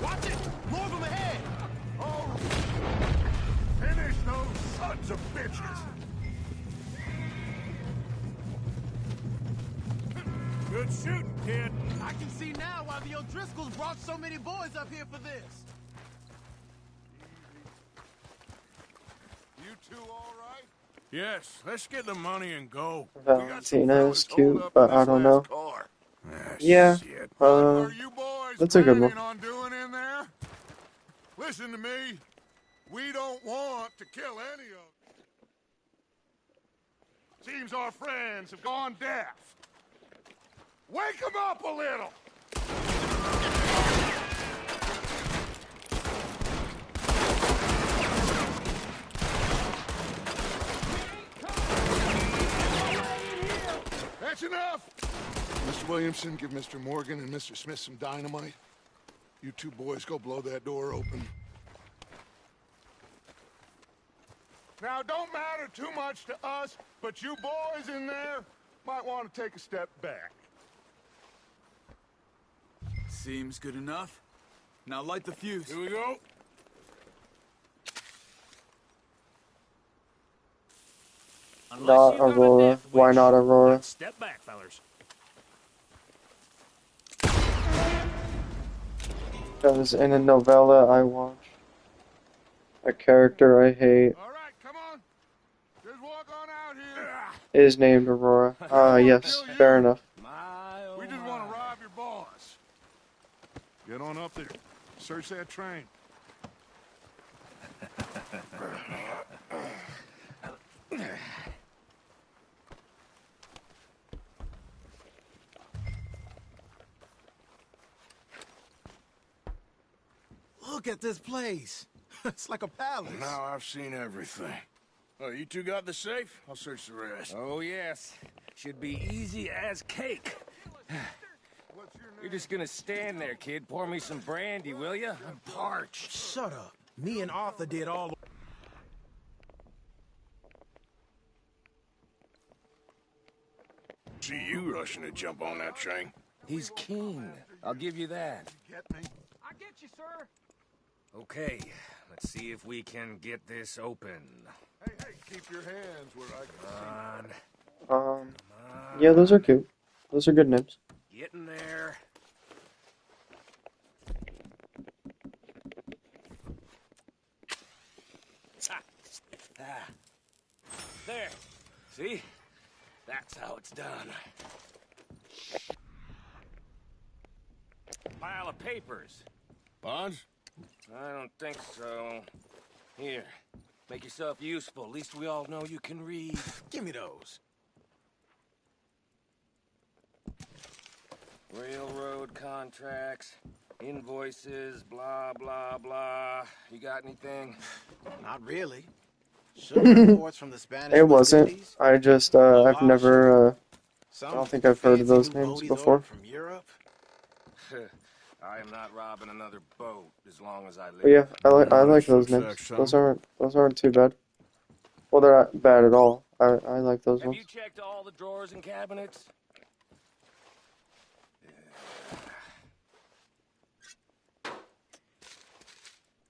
Watch it! More of them ahead! Oh, finish those sons of bitches. Good shooting, kid. I can see now why the O'Driscolls brought so many boys up here for this. You two all right? Yes, let's get the money and go. Valentina is cute, but I don't know. Ah, Yeah, shit. What are you boys that's a good one. planning on doing in there? Listen to me. We don't want to kill any of them. Seems our friends have gone deaf. Wake them up a little! That's enough! Mr. Williamson, give Mr. Morgan and Mr. Smith some dynamite. You two boys go blow that door open. Now, don't matter too much to us, but you boys in there might want to take a step back. Seems good enough. Now light the fuse. Here we go. Not Aurora. Why not Aurora? Step back, fellers. Because in a novella I watch, a character I hate is named Aurora. Ah, yes, fair enough. We just want to rob your boss. Get on up there. Search that train. Look at this place. It's like a palace. Now I've seen everything. Oh, you two got the safe? I'll search the rest. Oh, yes. Should be easy as cake. You're just gonna stand there, kid. Pour me some brandy, will ya? I'm parched. Shut up. Me and Arthur did all the... See you rushing to jump on that train. He's king. I'll give you that. Get me? I get you, sir. Okay, let's see if we can get this open. Hey, keep your hands where I can see. Yeah, those are cute. Those are good names. Get in there. There. See? That's how it's done. Pile of papers. Bonds? I don't think so. Here, make yourself useful. At least we all know you can read. Give me those. Railroad contracts, invoices, blah, blah, blah. You got anything? Not really. Sugar reports from the Spanish It West wasn't. Indies. I just, I've never, I don't think I've heard of those fancy new names boaties before. over from Europe. I am not robbing another boat as long as I live. But yeah, I like those names. Those aren't too bad. Well, they're not bad at all. I like those Have ones. you checked all the drawers and cabinets?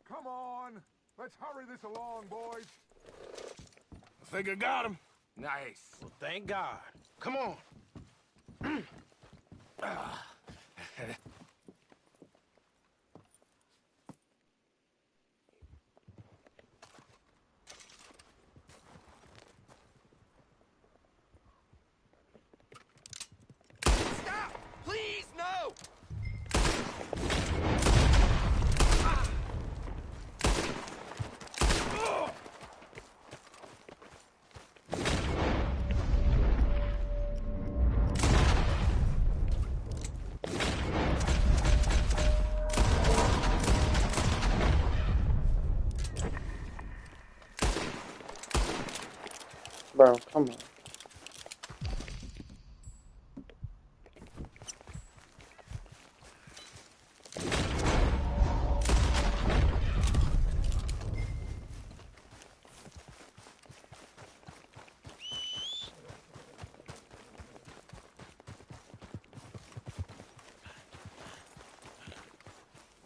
Come on. Let's hurry this along, boys. I think I got him. Nice. Well, thank God. Come on. Stop! Please, no! Bro, come on.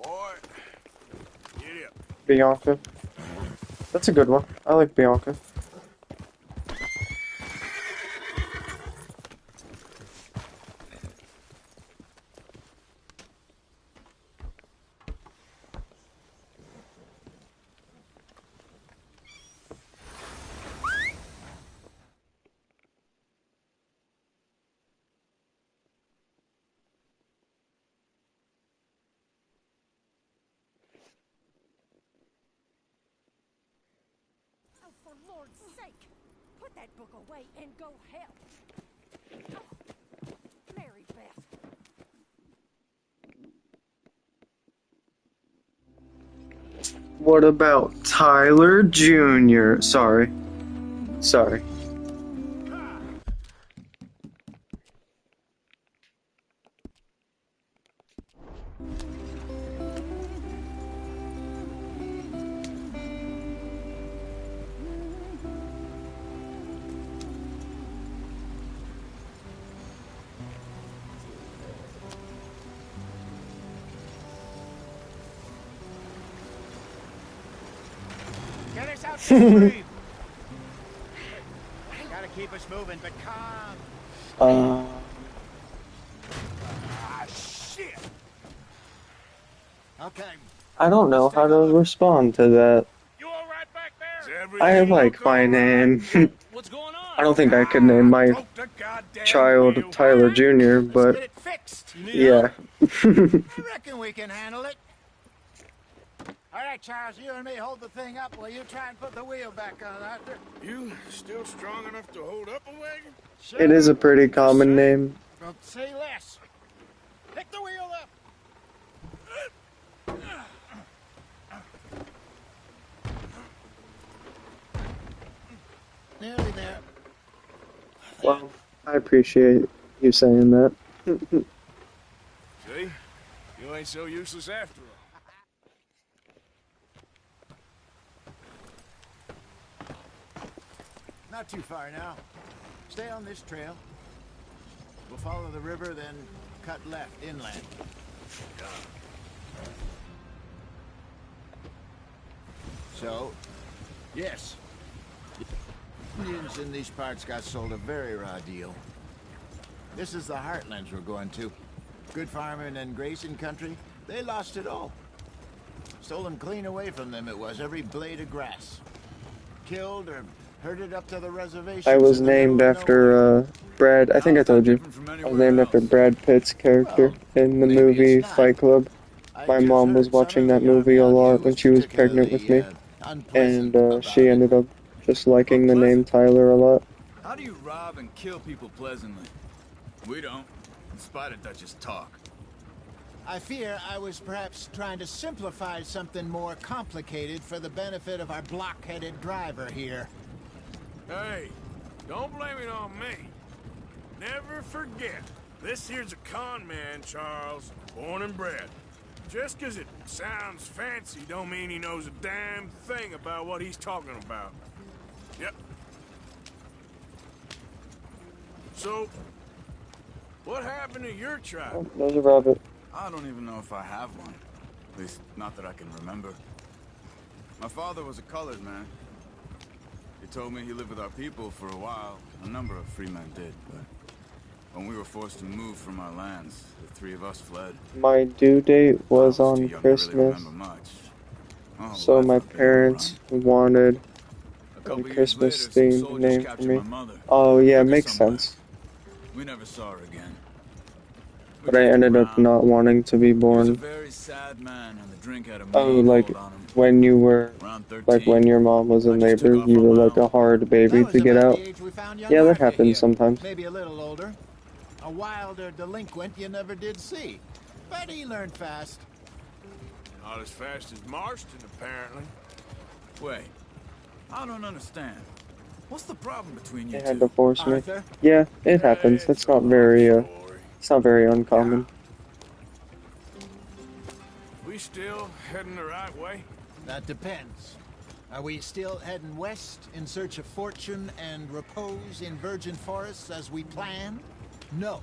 Boy, get up. Bianca. That's a good one. I like Bianca. Lord's sake! Put that book away and go help. Oh, Mary Beth. What about Tyler Jr.? Sorry. Sorry. Get us out this stream. Gotta keep us moving, but calm. Ah, shit. Okay. I don't know how to respond to that. I like my name. I don't think I could name my child Tyler Jr., but yeah. I reckon we can handle it. All right, Charles, you and me hold the thing up while you try and put the wheel back on, Arthur. You still strong enough to hold up a wagon? Sure. It is a pretty common name. Don't say less. Pick the wheel up. Nearly there. Well, I appreciate you saying that. See? You ain't so useless after all. Not too far now. Stay on this trail. We'll follow the river, then cut left inland. So, yes. Indians in these parts got sold a very raw deal. This is the heartlands we're going to. Good farming and grazing country, they lost it all. Stolen clean away from them it was, every blade of grass. Killed or herded up to the reservation. I was named after Brad. I think I told you. I was named after Brad Pitt's character in the movie Fight Club. My mom was watching that movie a lot when she was pregnant with me, and she ended up just liking the name Tyler a lot. How do you rob and kill people pleasantly? We don't, in spite of Dutch's talk. I fear I was perhaps trying to simplify something more complicated for the benefit of our block-headed driver here. Hey, don't blame it on me. Never forget, this here's a con man, Charles, born and bred. Just 'cause it sounds fancy don't mean he knows a damn thing about what he's talking about. Yep. So, what happened to your tribe? Oh, there's a rabbit. I don't even know if I have one. At least, not that I can remember. My father was a colored man. He told me he lived with our people for a while. A number of free men did, but when we were forced to move from our lands, the three of us fled. My due date was on Christmas, so my parents wanted a Christmas-themed name for me. Oh yeah, makes sense. We never saw her again. But I ended up not wanting to be born. Very sad man, and the drink had a Oh, like when you were, like when your mom was in labor, you were like a hard baby to get out. Yeah, that happens sometimes. Maybe a little older. A wilder delinquent you never did see. But he learned fast. Not as fast as Marston, apparently. Wait, I don't understand. What's the problem between you They two? had to force me. Yeah, it happens. It's not very uncommon. We still heading the right way? That depends. Are we still heading west in search of fortune and repose in virgin forests as we planned? No.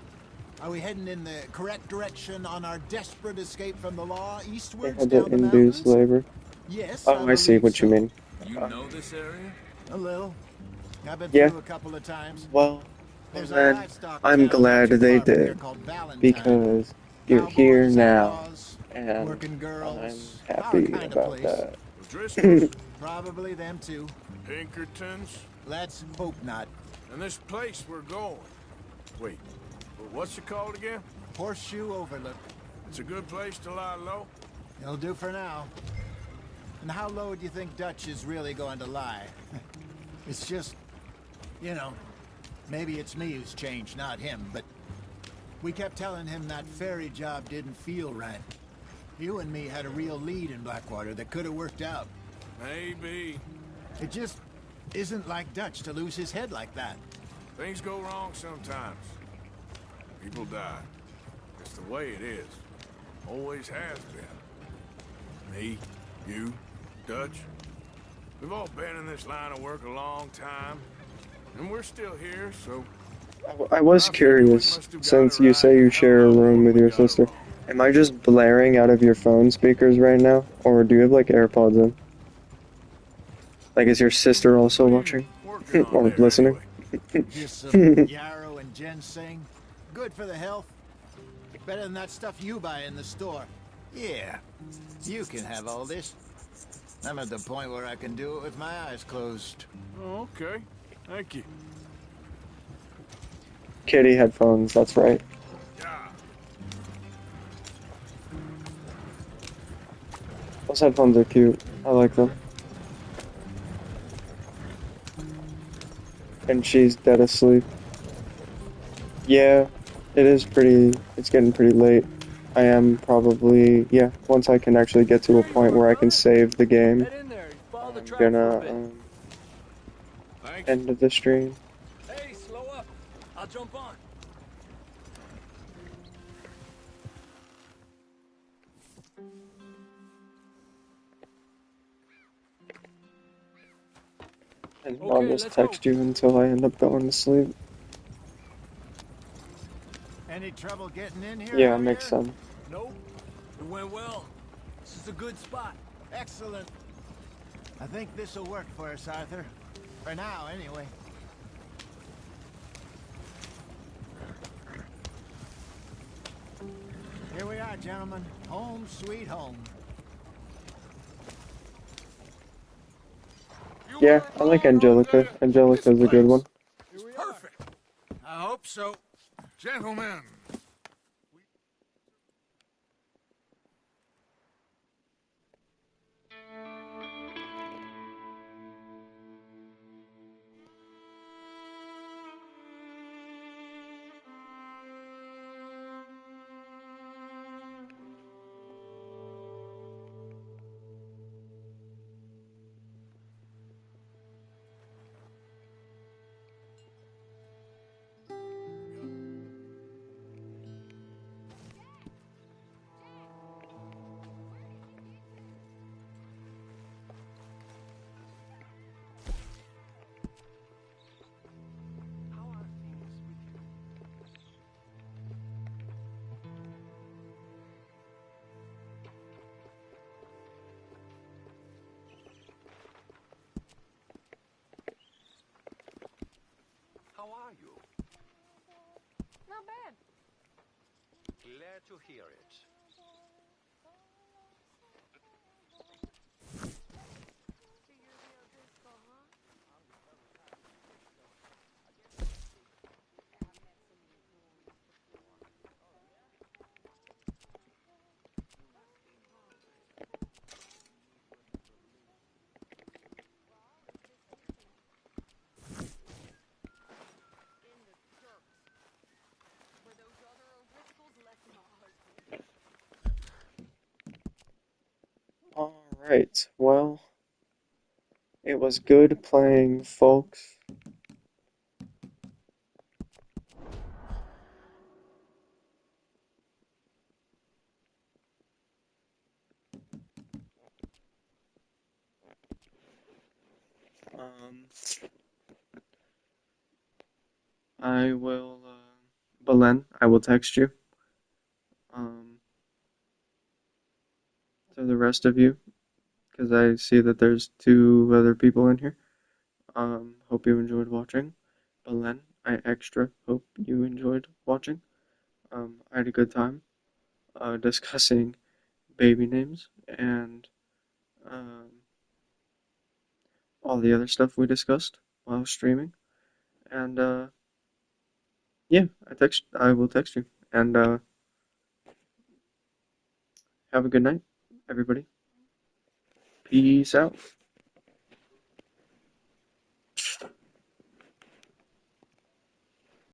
Are we heading in the correct direction on our desperate escape from the law They eastwards had down to the induce mountains? labor. Yes, Oh, I see what you mean. You know this area? A little. I've been Yeah. through a couple of times. Well, There's a then livestock I'm town glad not too they far from here did, called Valentine. because you're here Cowboys, now, outlaws, and working girls, I'm our happy kind of about place. that. Driscoll's? Probably them too. Pinkertons? Let's hope not. And this place we're going. Wait, what's it called again? Horseshoe Overlook. It's a good place to lie low? It'll do for now. And how low do you think Dutch is really going to lie? It's just, you know, maybe it's me who's changed, not him, but we kept telling him that ferry job didn't feel right. You and me had a real lead in Blackwater that could have worked out. Maybe. It just isn't like Dutch to lose his head like that. Things go wrong sometimes. People die. It's the way it is. Always has been. Me, you, Dutch. We've all been in this line of work a long time. And we're still here, so... I was curious, since you say you share a room with your sister. Am I just blaring out of your phone speakers right now? Or do you have, like, AirPods in? Like, is your sister also watching? Or listening? Just some yarrow and ginseng. Good for the health. Better than that stuff you buy in the store. Yeah, you can have all this. I'm at the point where I can do it with my eyes closed. Oh, okay. Thank you. Kitty headphones, that's right. Those headphones are cute. I like them. And she's dead asleep. Yeah, it's getting pretty late. I am probably, yeah, once I can actually get to a point where I can save the game, I'm gonna, end the stream. Hey, slow up. I'll jump on. And I'll just text you until I end up going to sleep. Any trouble getting in here? Yeah, makes sense. Nope. It went well. This is a good spot. Excellent. I think this'll work for us, Arthur. For now, anyway. Here we are, gentlemen. Home sweet home. Yeah, I like Angelica. Angelica's a good one. Perfect. I hope so. Gentlemen. How are you? Not bad. Glad to hear it. Alright, well, it was good playing, folks. I will, Belen, I will text you. To the rest of you, because I see that there's 2 other people in here. Hope you enjoyed watching. Belen, I extra hope you enjoyed watching. I had a good time, discussing baby names and, all the other stuff we discussed while streaming. And, yeah, I will text you. And, have a good night, everybody. Peace out.